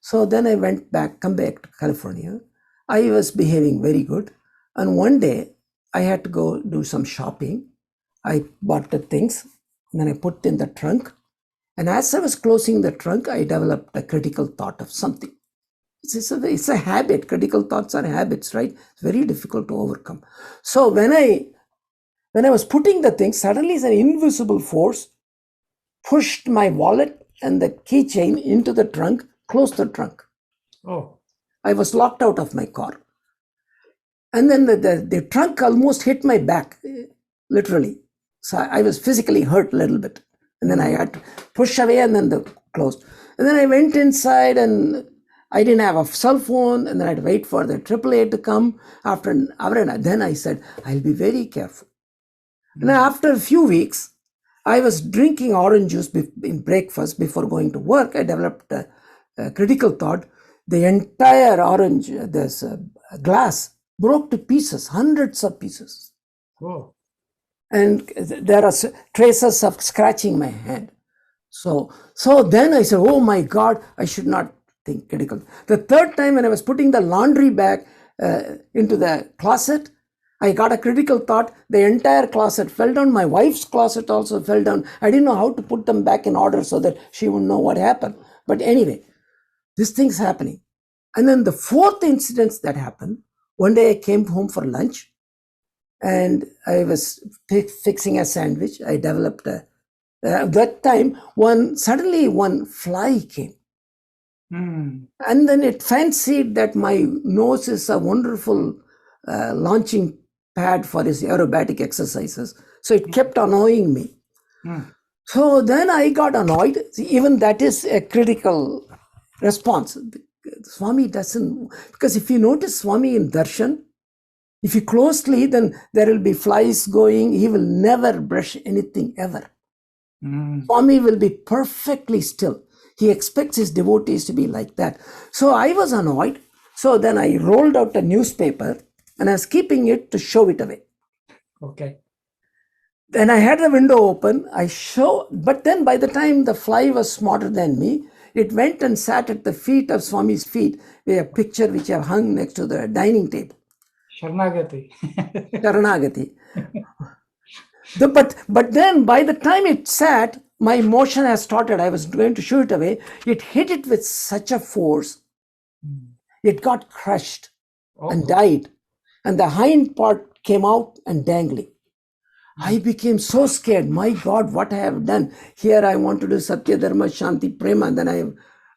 So then I come back to California. I was behaving very good. And one day I had to go do some shopping. I bought the things and then I put in the trunk. And as I was closing the trunk, I developed a critical thought of something. It's a habit. Critical thoughts are habits, right? It's very difficult to overcome. So when I was putting the thing, suddenly an invisible force pushed my wallet and the keychain into the trunk, closed the trunk. Oh. I was locked out of my car. And then the trunk almost hit my back, literally. So I was physically hurt a little bit. And then I had to push away and then the closed. And then I went inside and I didn't have a cell phone. And then I had to wait for the AAA to come after an hour. And then I said, I'll be very careful. And after a few weeks, I was drinking orange juice in breakfast before going to work. I developed a critical thought. The entire orange, this glass broke to pieces, hundreds of pieces. Oh. And there are traces of scratching my hand. So then I said, oh my God, I should not think critical. The third time when I was putting the laundry bag into the closet, I got a critical thought. The entire closet fell down. My wife's closet also fell down. I didn't know how to put them back in order so that she would know what happened. But anyway, this thing's happening. And then the fourth incident that happened, one day I came home for lunch and I was fixing a sandwich. I developed that time suddenly one fly came. And then it fancied that my nose is a wonderful launching pad for his aerobatic exercises. So it kept annoying me. So then I got annoyed. See, even that is a critical response. Swami doesn't, because if you notice Swami in darshan, if you closely, then there will be flies going. He will never brush anything ever. Swami will be perfectly still. He expects his devotees to be like that. So I was annoyed. So then I rolled out a newspaper and I was keeping it to show it away. Okay. Then I had the window open. But then by the time the fly was smarter than me, it went and sat at the feet of Swami's feet with a picture which I have hung next to the dining table. Sharanagati. Sharanagati. But then by the time it sat, my motion has started. I was going to shoo it away. It hit it with such a force. It got crushed and died. And the hind part came out and dangling. I became so scared. My God, what I have done. Here I want to do Satya, Dharma, Shanti, Prema. And then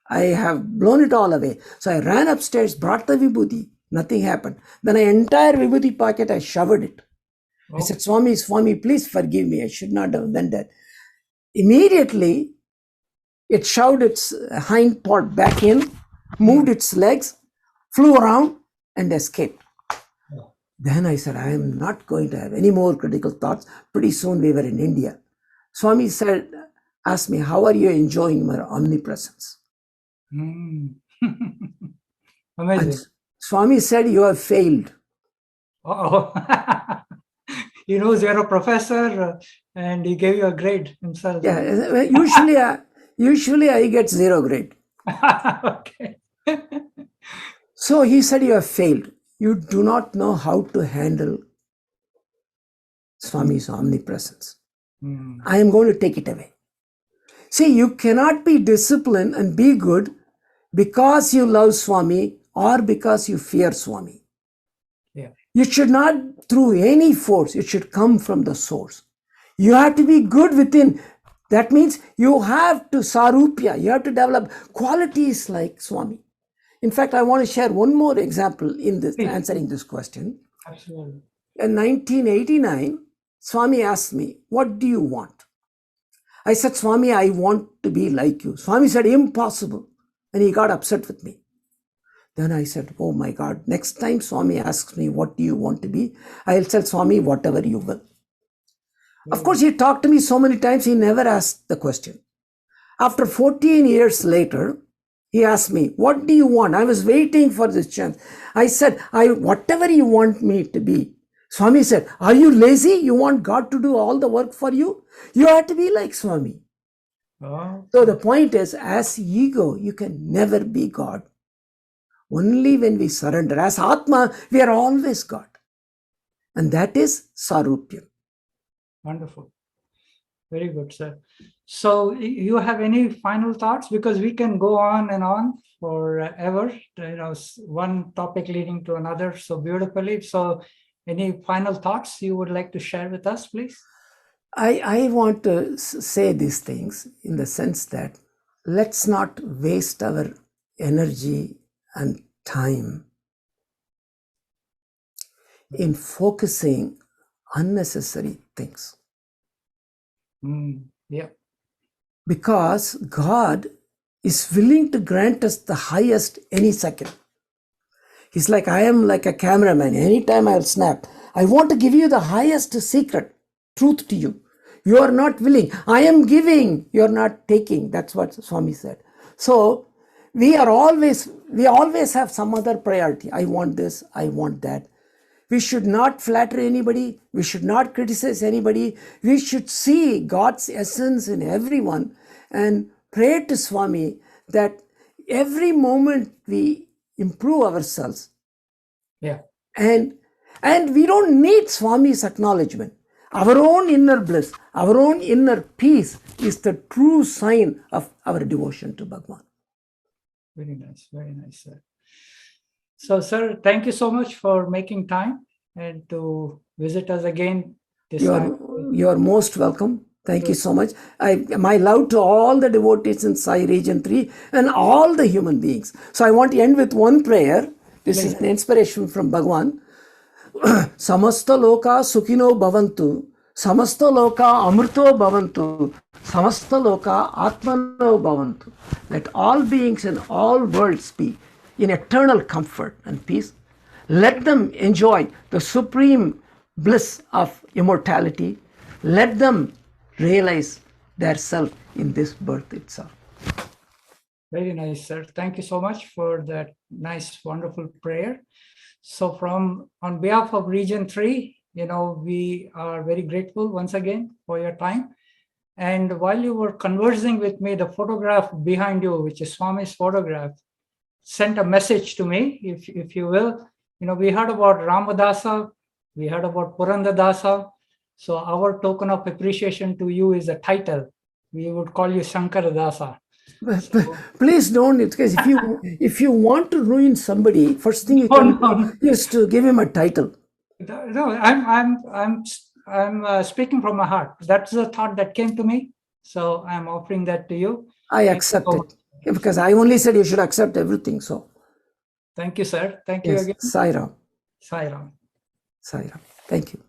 I have blown it all away. So I ran upstairs, brought the vibhuti. Nothing happened. Then an entire vibhuti packet, I showered it. I said, Swami, please forgive me. I should not have done that. Immediately, it shoved its hind part back in, moved its legs, flew around and escaped. Then I said, I am not going to have any more critical thoughts. Pretty soon we were in India. Swami asked me, how are you enjoying my omnipresence? Amazing. And Swami said, you have failed. He knows you're a professor and he gave you a grade himself. Yeah, usually I get 0 grade. Okay. So he said, you have failed. You do not know how to handle Swami's omnipresence. I am going to take it away. See, you cannot be disciplined and be good because you love Swami or because you fear Swami. Yeah. You should not through any force. It should come from the source. You have to be good within. That means you have to sarupya. You have to develop qualities like Swami. In fact, I want to share one more example in this answering this question. Absolutely. In 1989, Swami asked me, what do you want? I said, Swami, I want to be like you. Swami said, impossible. And he got upset with me. Then I said, oh my God, next time Swami asks me, what do you want to be? I'll tell Swami, whatever you will. Of course, he talked to me so many times, he never asked the question. After 14 years later, he asked me, what do you want? I was waiting for this chance. I said, whatever you want me to be. Swami said, are you lazy? You want God to do all the work for you? You have to be like Swami. So the point is, as ego, you can never be God. Only when we surrender. As Atma, we are always God. And that is Sarupya. Wonderful. Very good, sir. So you have any final thoughts? Because we can go on and on forever, one topic leading to another so beautifully. So any final thoughts you would like to share with us, please? I want to say these things in the sense that let's not waste our energy and time in focusing unnecessary things. Yeah. Because God is willing to grant us the highest any second. He's like, I am like a cameraman. Anytime I'll snap. I want to give you the highest secret, truth to you. You are not willing. I am giving, you are not taking. That's what Swami said. So we always have some other priority. I want this, I want that. We should not flatter anybody. We should not criticize anybody. We should see God's essence in everyone and pray to Swami that every moment we improve ourselves. Yeah. And we don't need Swami's acknowledgement. Our own inner bliss, our own inner peace is the true sign of our devotion to Bhagwan. Very nice, sir. So, sir, thank you so much for making time and to visit us again this time. You are most welcome. Thank you so much. My love to all the devotees in Sai Region 3 and all the human beings. So I want to end with one prayer. This is an inspiration from Bhagwan. Samasta loka sukhino bhavantu, samasta loka amrito bhavantu, samasta loka atmano bhavantu. Let all beings in all worlds be in eternal comfort and peace. Let them enjoy the supreme bliss of immortality. Let them realize their self in this birth itself. Very nice, sir. Thank you so much for that nice, wonderful prayer. So on behalf of Region 3, we are very grateful once again for your time. And while you were conversing with me, the photograph behind you, which is Swami's photograph, sent a message to me, if you will. We heard about Ramadasa, we heard about Purandadasa. So our token of appreciation to you is a title. We would call you Shankaradasa. Please don't, because if you want to ruin somebody, first thing you can do is to give him a title. No, I'm speaking from my heart. That's the thought that came to me. So I'm offering that to you. I accept it, because I only said you should accept everything. So thank you, sir. Thank you again. Sai Ram. Sai Ram. Sai Ram. Thank you.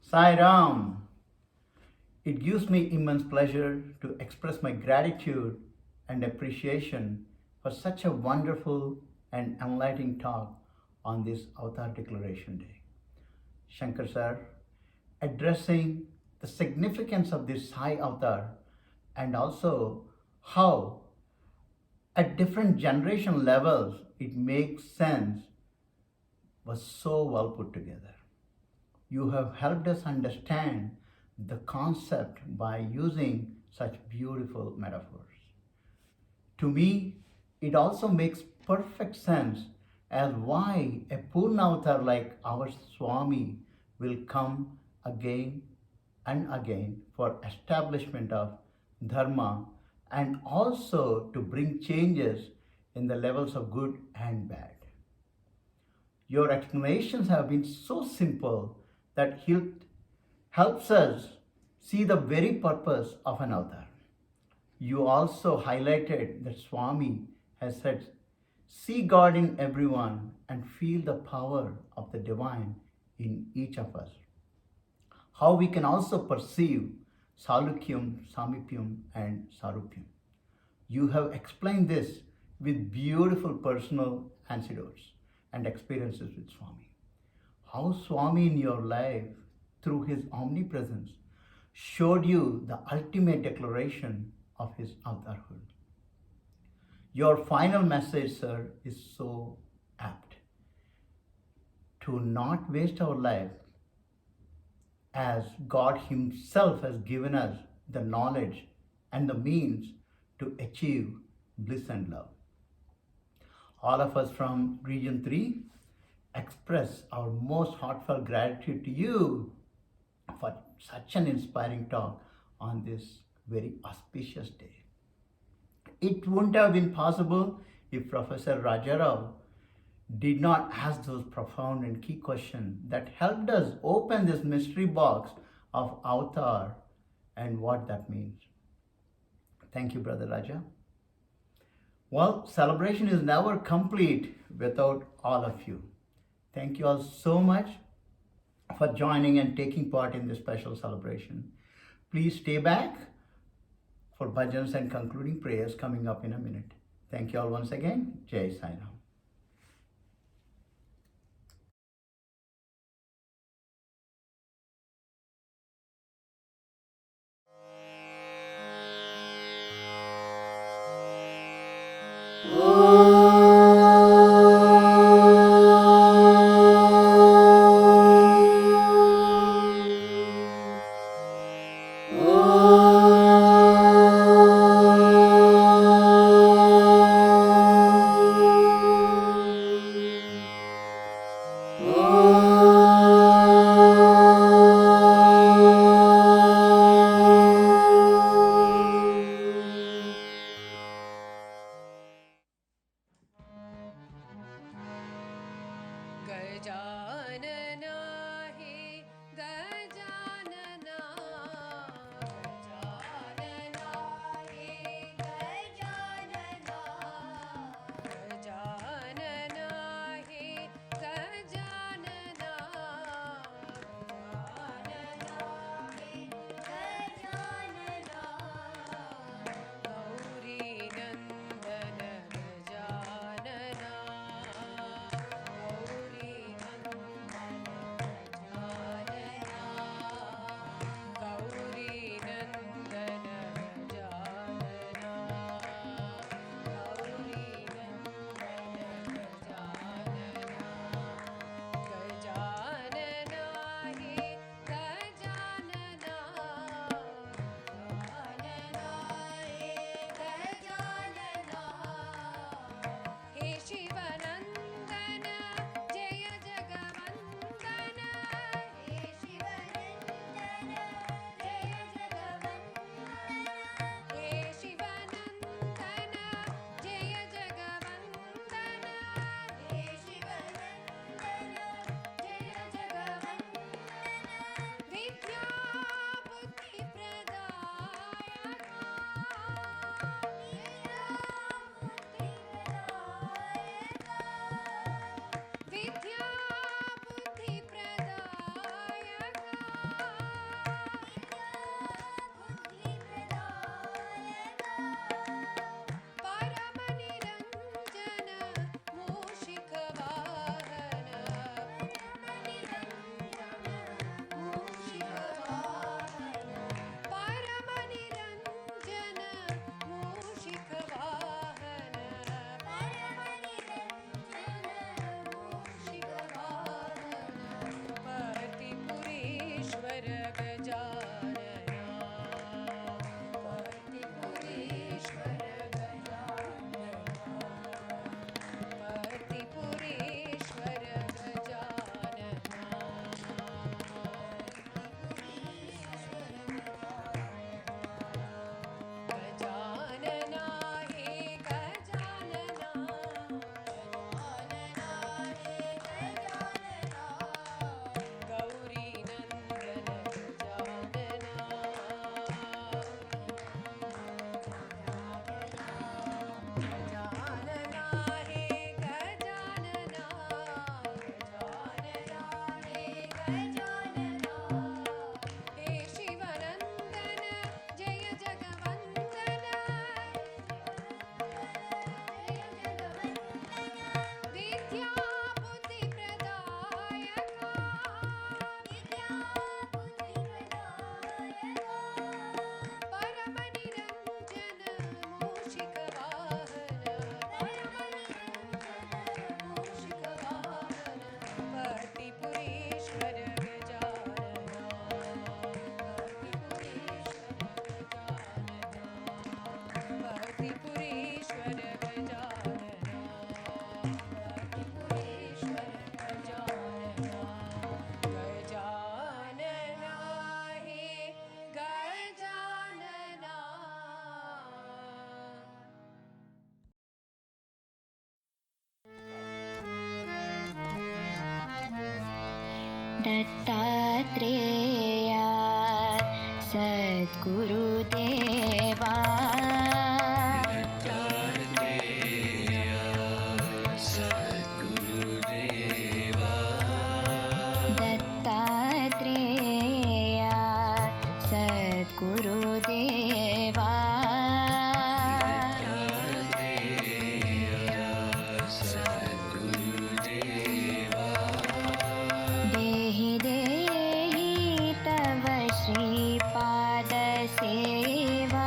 Sai Ram. It gives me immense pleasure to express my gratitude and appreciation for such a wonderful and enlightening talk on this Avatar Declaration Day. Shankar sir, addressing the significance of this Sai Avatar and also how at different generation levels it makes sense was so well put together. You have helped us understand the concept by using such beautiful metaphors. To me, it also makes perfect sense as why a Purnavatar like our Swami will come again and again for establishment of dharma and also to bring changes in the levels of good and bad. Your explanations have been so simple that helps us see the very purpose of an avatar. You also highlighted that Swami has said, see God in everyone and feel the power of the divine in each of us. How we can also perceive Salukyam, Samipyam, and Sarupyam. You have explained this with beautiful personal anecdotes and experiences with Swami. How Swami in your life, through his omnipresence, showed you the ultimate declaration of his avatarhood. Your final message, sir, is so apt. To not waste our life as God himself has given us the knowledge and the means to achieve bliss and love. All of us from Region 3 express our most heartfelt gratitude to you for such an inspiring talk on this very auspicious day. It wouldn't have been possible if Professor Rajarao did not ask those profound and key questions that helped us open this mystery box of avatar and what that means. Thank you, Brother Raja. Well, celebration is never complete without all of you. Thank you all so much for joining and taking part in this special celebration. Please stay back for bhajans and concluding prayers coming up in a minute. Thank you all once again. Jai Sai Ram. Gajanana हे गजानना गजानना हे गजानना गजानना हे गजानना गजानना हे गजानना गौरी नंदन गजानना गौरी नंदन गजानना गौरी नंदन गजानना गौरी नंदन गजानना गजानना हे गजानना गजानना हे गजानना हे शिवनंदन जय जगवंदन हे शिवनंदन जय जगवंदन हे शिवनंदन जय जगवंदन हे शिवनंदन जय जगवंदन विद्या बुद्धि प्रदायक विद्या बुद्धि प्रदायक परम निरंजन मूषिक वाहन परम निरंजन मूषिक वाहन परम निरंजन मूषिक वाहन पतिपुरीश्वर गजानना पतिपुरीश्वर गजानना पतिपुरीश्वर गजानना हे गजानना गजानना हे गजानना गौरी नंदन गजानना गजानना हे गजानना गजानना हे गजानना हे शिवनंदन जय जगवंदन विद्या बुद्धि प्रदायक विद्या बुद्धि प्रदायक परम निरंजन मूषिक वाहन परम निरंजन मूषिक वाहन पतिपुरीश्वर गजानना पतिपुरीश्वर गजानना पतिपुरीश्वर गजानना गजानना हे गजानना दत्तात्रेया सद्गुरुदेवा दत्तात्रेया सद्गुरुदेवा देहि देहि तव श्रीपाद सेवा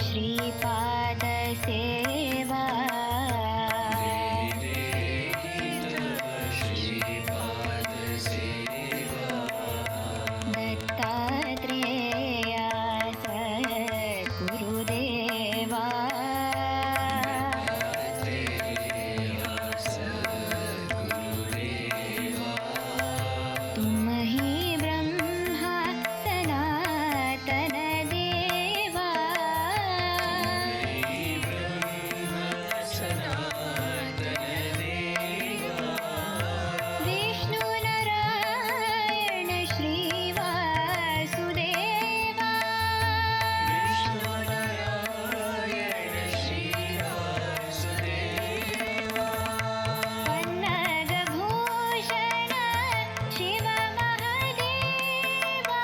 श्रीपाद सेवा दत्तात्रेया सद्गुरुदेवा तुम ही ब्रह्मा सनातन देवा विष्णु नारायण श्री वासुदेवा पन्नग भूषण शिव महादेवा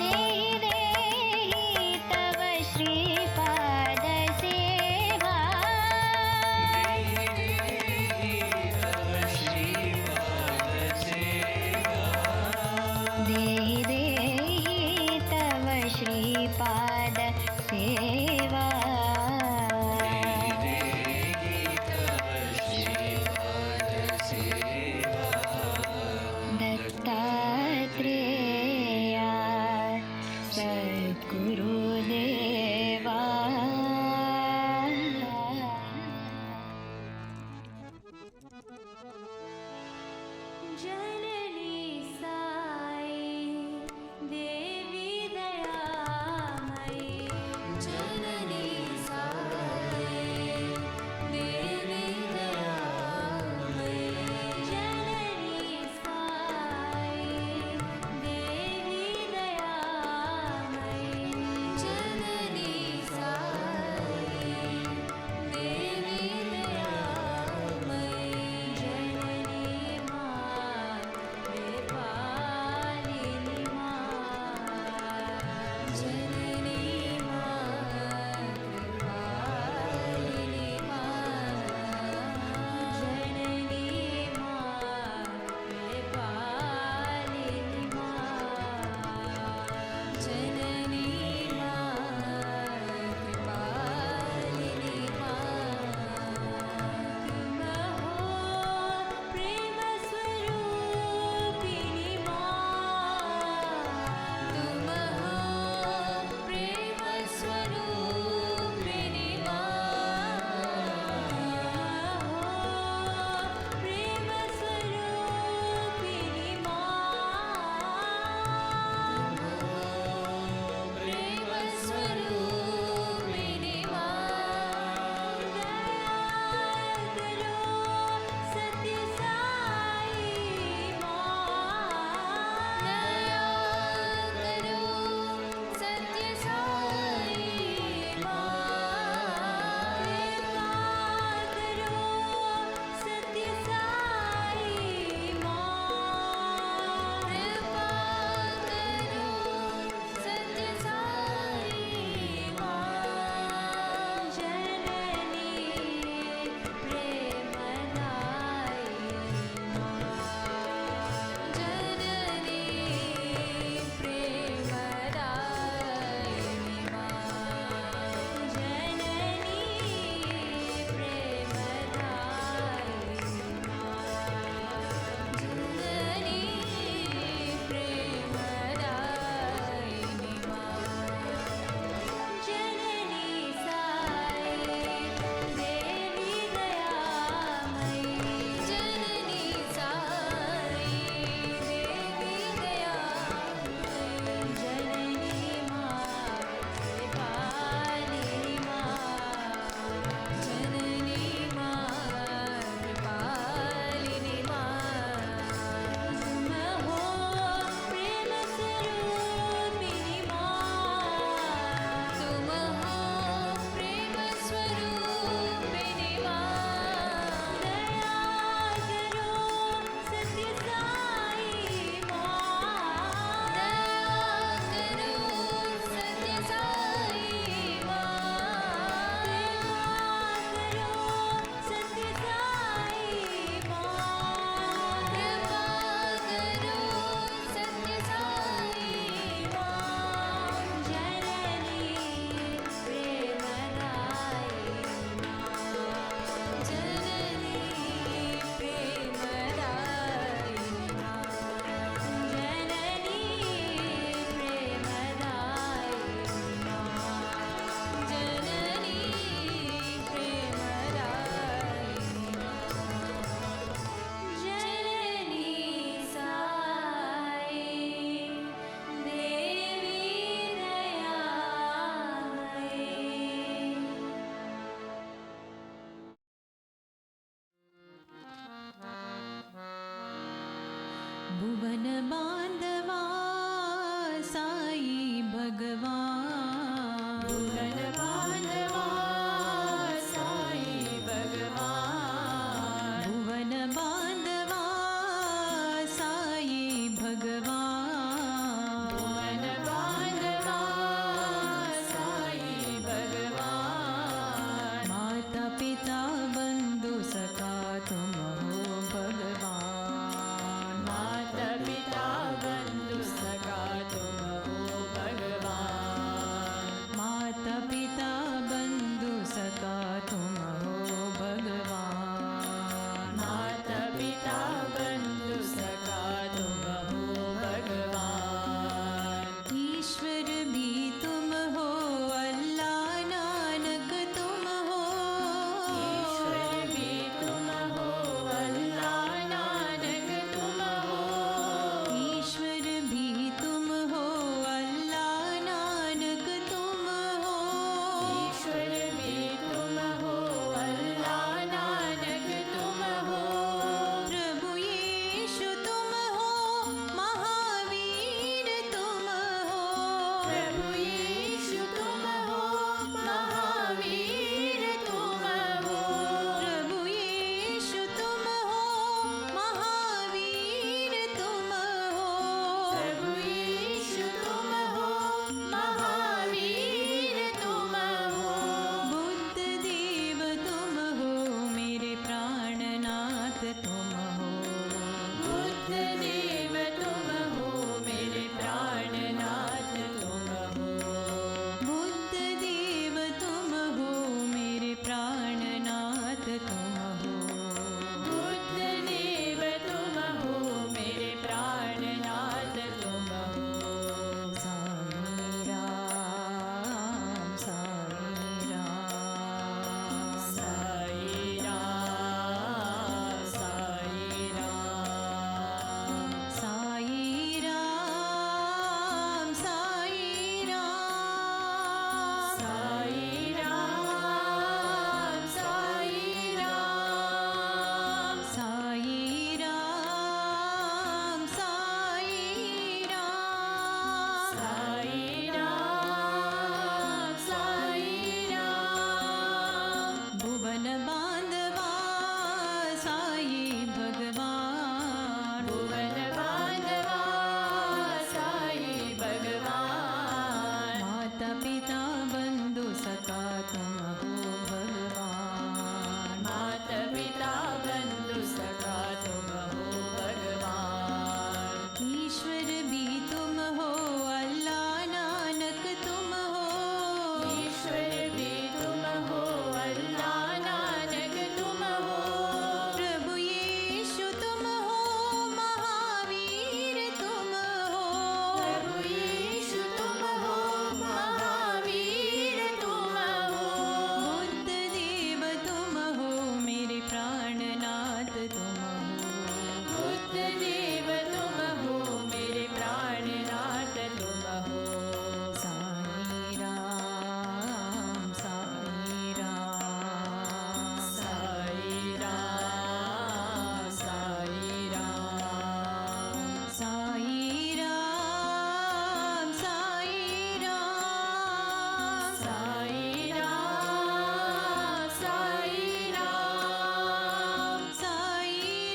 देहि देहि तव श्रीपाद सेवा देहि देहि तव श्रीपाद सेवा दत्तात्रेया सद्गुरुदेवा जननी साई देवी दयामयी जननी साई देवी दयामयी जननी साई देवी दयामयी जननी साई देवी दयामयी जननी मां भुवन बांधवा साई भगवान भुवन बांधवा साई भगवान भुवन बांधवा साई भगवान भुवन बांधवा साई भगवान माता पिता बंधु सखा तुम हो भगवान माता पिता बंधु सखा तुम हो भगवान माता पिता बंधु सखा तुम हो भगवान माता पिता बंधु सखा तुम हो भगवान ईश्वर भी तुम हो अल्लाह नानक तुम हो ईश्वर भी तुम हो अल्लाह नानक तुम हो ईश्वर भी तुम हो अल्लाह नानक तुम हो ईश्वर भी तुम हो अल्लाह नानक तुम हो प्रभु यीशु तुम हो महावीर तुम हो प्रभु यीशु तुम हो महावीर तुम हो प्रभु यीशु तुम हो महावीर तुम हो प्रभु यीशु तुम हो महावीर तुम हो बुद्ध देव तुम हो मेरे प्राणनाथ तुम हो बुद्ध देव तुम हो मेरे प्राणनाथ तुम हो बुद्ध देव तुम हो मेरे प्राणनाथ तुम हो बुद्ध देव तुम हो मेरे प्राणनाथ तुम हो साई राम साई राम साई राम साई राम साई राम साई राम साई राम साई राम साई राम साई राम साई राम साई राम भुवन बांधवा साई भगवान भुवन बांधवा साई भगवान माता पिता बंधु सखा तुम हो भगवान माता पिता बंधु सखा तुम हो भगवान ईश्वर भी तुम हो अल्लाह नानक तुम हो ईश्वर भी तुम हो अल्लाह नानक तुम हो प्रभु यीशु तुम हो महावीर तुम हो प्रभु यीशु तुम हो महावीर तुम हो बुद्ध देव तुम हो मेरे प्राणनाथ तुम हो बुद्ध देव तुम हो मेरे प्राणनाथ तुम हो साई राम साई राम साई राम साई राम साई राम साई राम साई राम साई राम साई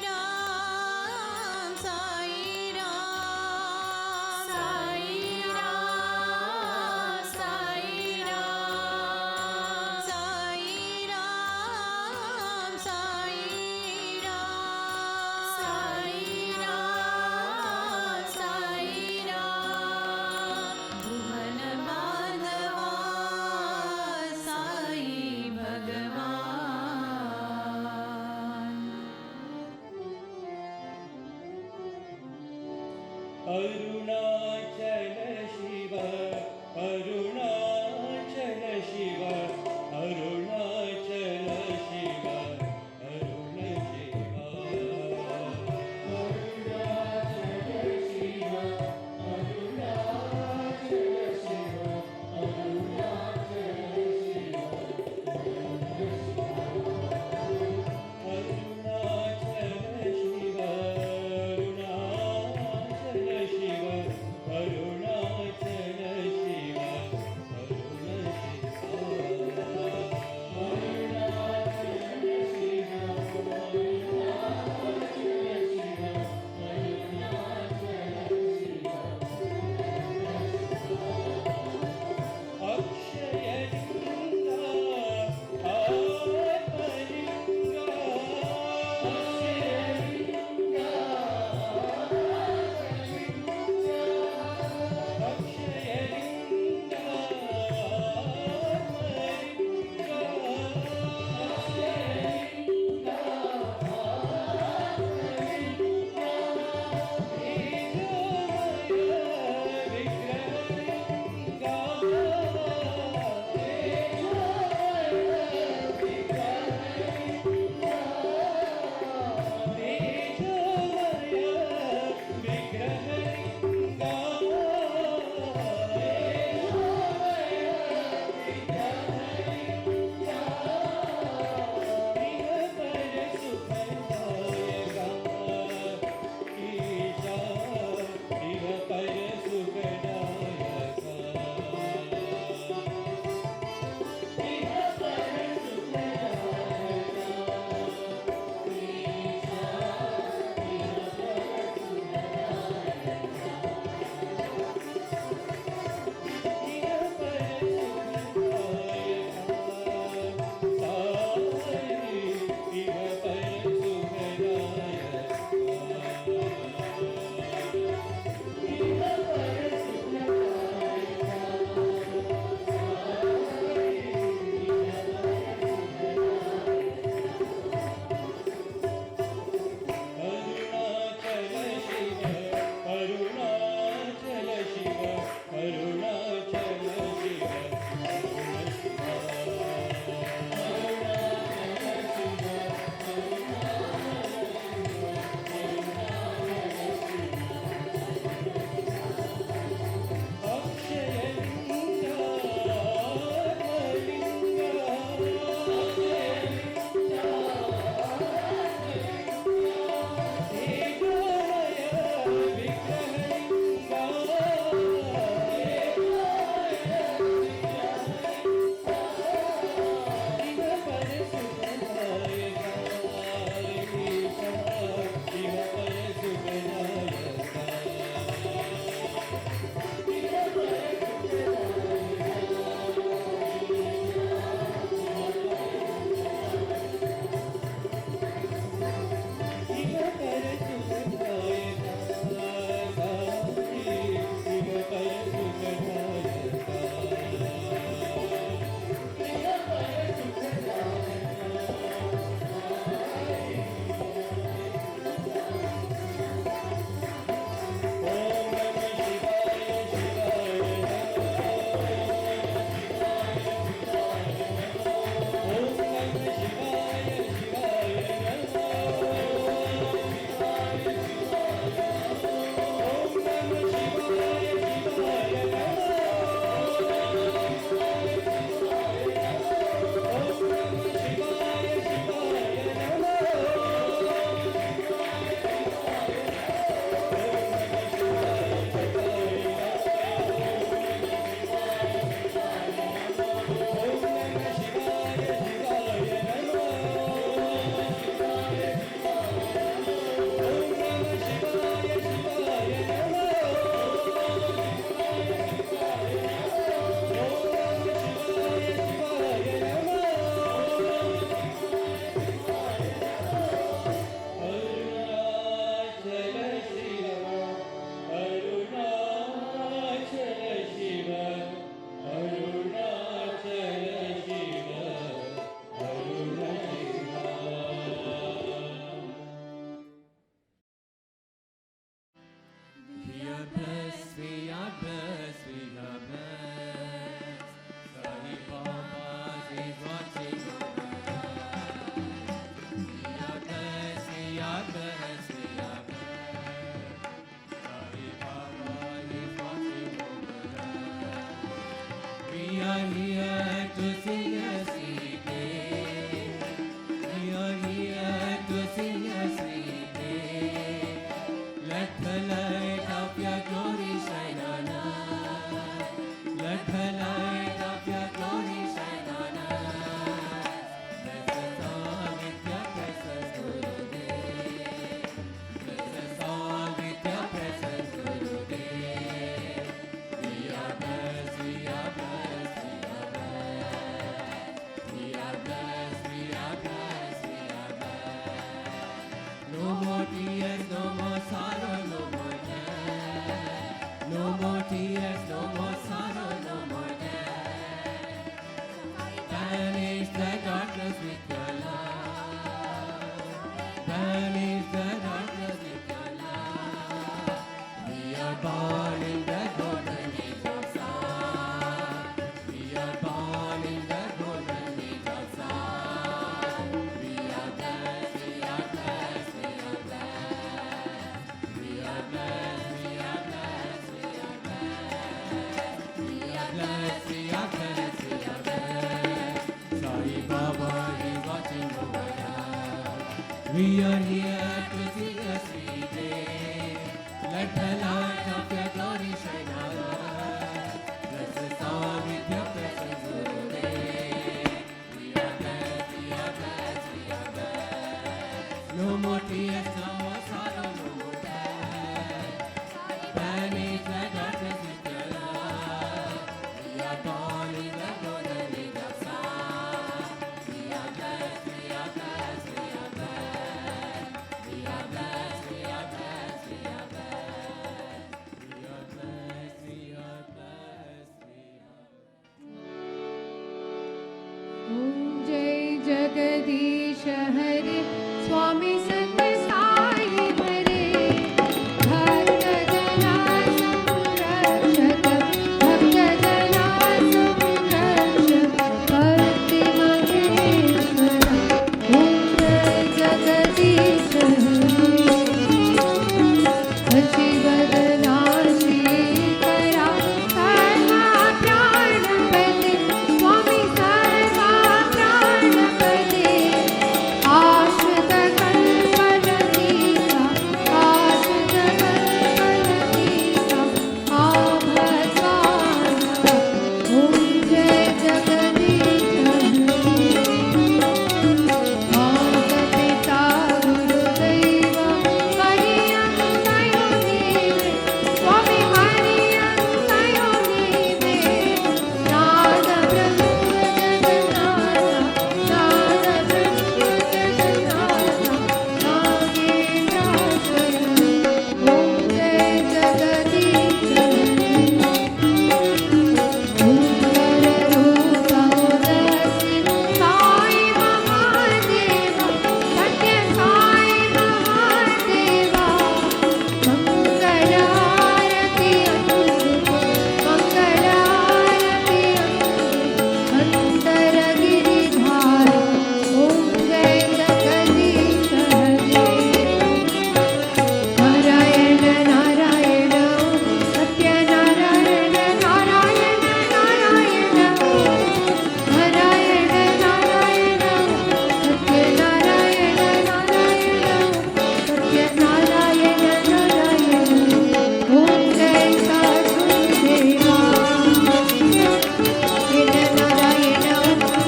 राम साई राम साई राम साई राम साई राम साई राम साई राम साई राम भुवन बांधवा साई भगवान Arunachal Shiv Arunachal Shiv Arunachal Shiv Arun Shiv Arunachal Shiv Arunachal Shiv Arunachal Shiv Arunachal Shiv the light of your glory shine on us. Let the light of your glory shine on us. Bless us all with your presence, Gurudev. Bless us all with your presence, Gurudev. We are blessed, we are blessed, we are blessed. We are blessed, we are blessed, we are blessed. No more tears, no more sorrow, no more death. No more tears, no more sorrow, no more death. Banish the darkness with your love. Banish the darkness with your love. We are born in the golden age of song. We are born in the golden age of song. We are blessed, we are blessed, we are blessed. We are blessed, we are blessed, we are blessed. We are blessed, we are blessed, we are blessed. Sai Baba is watching over us. We are here to see the sweet day. Let the light of your glory shine on us. Bless us all with your presence, Gurudev. We are blessed, we are blessed, we are blessed. No more tears, no more sorrow, no more death. Banish the darkness with your love. We are born in the golden age of song. We are blessed, we are blessed, we are blessed. We are blessed, we are blessed, we are blessed. We are blessed, we are blessed, we are ॐ जय जगदीश हरे स्वामी सत्य साई हरे भक्त जना संरक्षक भक्त जना संरक्षक भक्ति महेश्वर ॐ जय जगदीश हरे शिवदना श्रीकरा सर्वा प्राणपते स्वामी सर्वा प्राणपते आश्रित कल्पलतीका आश्रित कल्पलतीका आभस्वानः ॐ जय जगदीश माता पिता गुरुदैव हरियन्तयो नीवे स्वामी हरियन्तयो नीवे नाद ब्रह्म जगन्नाथ नाद ब्रह्म जगन्नाथ नागेन्द्राश्रय ॐ जय जगदीश रूपमोदसि साई महादेव सत्य साई महादेव मंगलारति मंगलारति अंतर गिरिधार ॐ जय जगदीश हरे नारायण नारायण सत्य नारायण नारायण नारायण नारायण नारायण सत्य नारायण नारायण सत्य नारायण नारायण ॐ जय सद्गुरुदेवा नारायण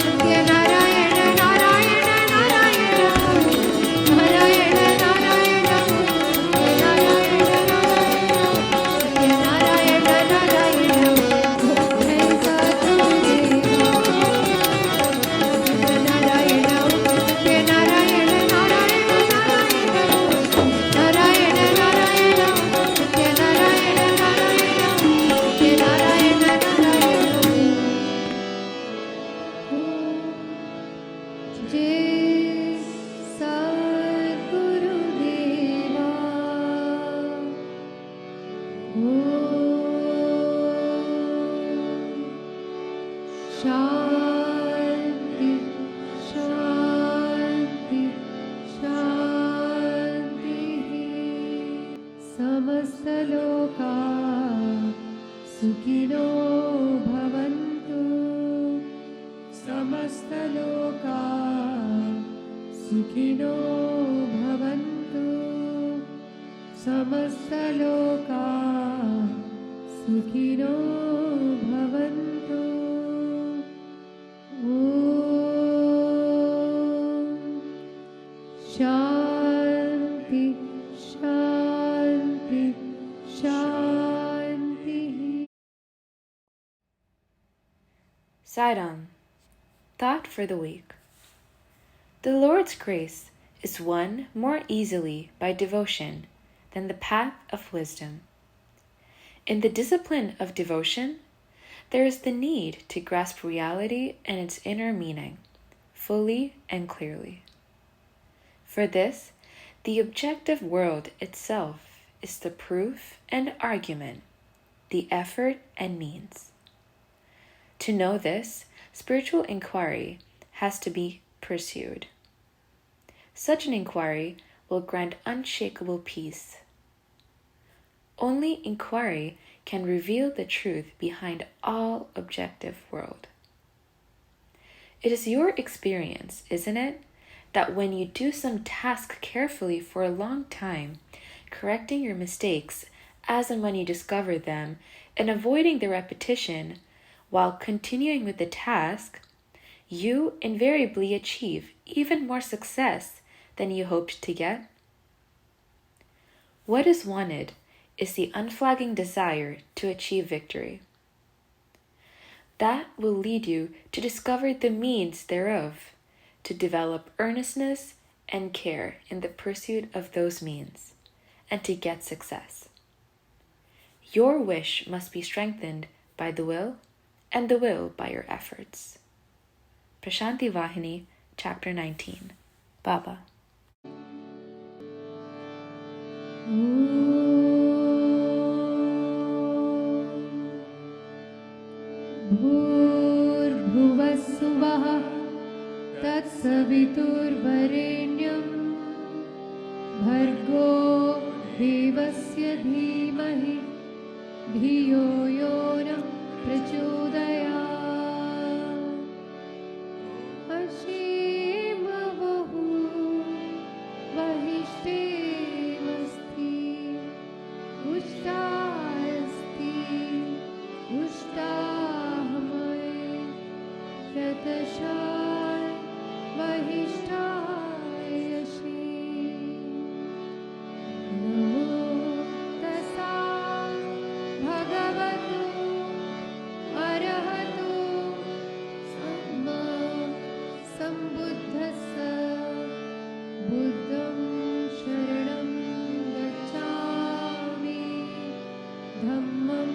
सत्य नारायण नारायण नारायण नारायण नारायण नारायण सत्य नारायण नारायण जय सद्गुरुदेवा नारायण सत्य नारायण नारायण नारायण नारायण सत्य नारायण नारायण सत्य नारायण नारायण जय सद्गुरुदेवा शांति शांति शांति समस्तलोका सुखिनो भवन्तु समस्तलोका सुखिनो भवन्तु समस्तलोका सुखिनो भवन्तु ॐ शान्ति शान्ति शान्तिः Saram. Thought for the week. The Lord's grace is won more easily by devotion than the path of wisdom. In the discipline of devotion, there is the need to grasp reality and its inner meaning fully and clearly. For this, the objective world itself is the proof and argument, the effort and means. To know this, spiritual inquiry has to be pursued. Such an inquiry will grant unshakable peace. Only inquiry can reveal the truth behind all objective world. It is your experience, isn't it, that when you do some task carefully for a long time, correcting your mistakes as and when you discover them, and avoiding the repetition while continuing with the task, you invariably achieve even more success than you hoped to get? What is wanted is the unflagging desire to achieve victory. That will lead you to discover the means thereof, to develop earnestness and care in the pursuit of those means, and to get success. Your wish must be strengthened by the will, and the will by your efforts. Prashanti Vahini, Chapter 19. Baba. भूर्भुवस्सुवः तत्सवितुर्वरेण्यं भर्गो देवस्य धीमहि धियो यो नः प्रचोदयात् अशीमवहु वहिष्ठेमस्ति उष्टास्ति उष्टाहमय यतशाय वहिष्ठायशि नमो तस्सा भगवतो अरहतो सम्मा सम्बुद्धस्स बुद्धं शरणं गच्छामि धम्मं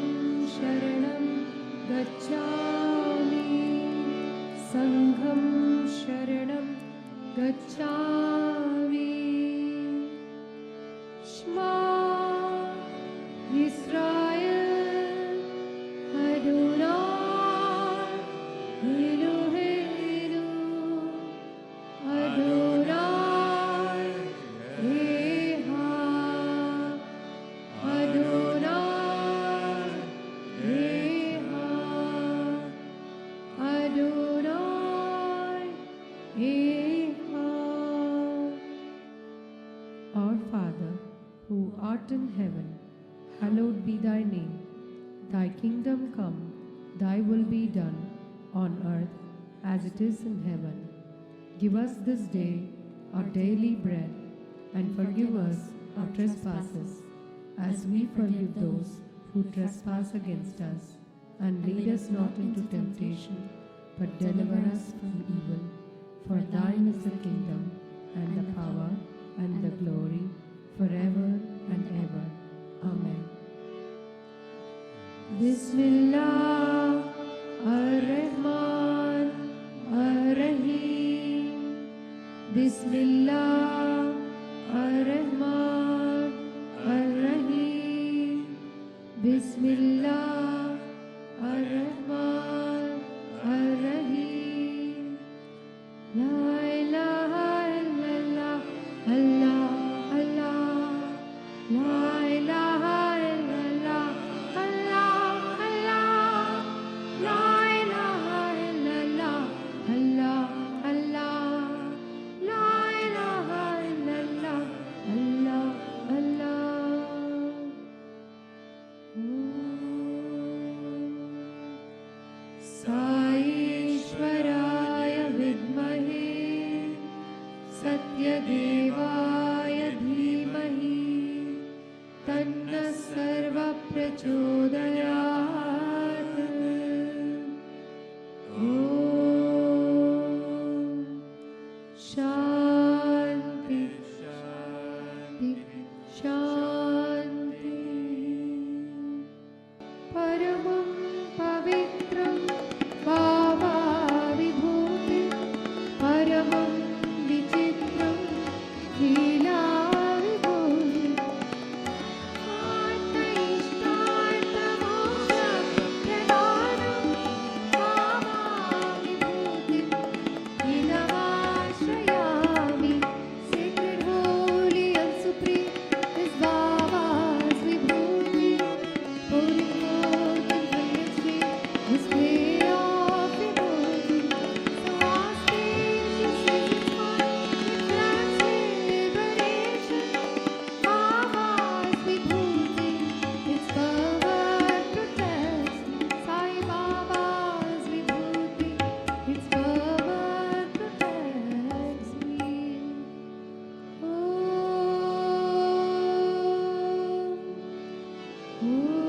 शरणं गच्छामि संघं शरणं गच्छामि श्मा इस्राएल अदोनाय एलोहेनु अदोनाय एहा अदोनाय एहा अदोनाय एहा Our Father, who art in heaven, hallowed be thy name. Thy kingdom come, thy will be done, on earth as it is in heaven. Give us this day our daily bread, and forgive us our trespasses, as we forgive those who trespass against us. And lead us not into temptation, but deliver us from evil. For thine is the kingdom, and the power, and the glory, forever and ever. Amen. Bismillah ar-Rahman ar-Rahim. Bismillah ar-Rahman ar-Rahim. Bismillah ar-Rahman ar-Rahim. La ilaha illallah, Allah, Allah. La ilaha illallah, Allah, Allah. La ilaha illallah, Allah, Allah. La ilaha illallah, Allah, Allah. प्रचोदयात् ॐ शान्ति शान्ति शान्ति परमं पवित्रं भावाविभूति परमं विचित्रं लीलाविभूति आत्मैष्टार्थमोक्षप्रदानं भावाविभूतिं हिनमाश्रयामि Sacred, holy and supreme is Baba's vibhuti, pouring forth in brilliant stream display of vibhuti. So auspicious is its font, it grants liberation. Baba's vibhuti, its power protects. Sai Baba's vibhuti, its power protects me. Om.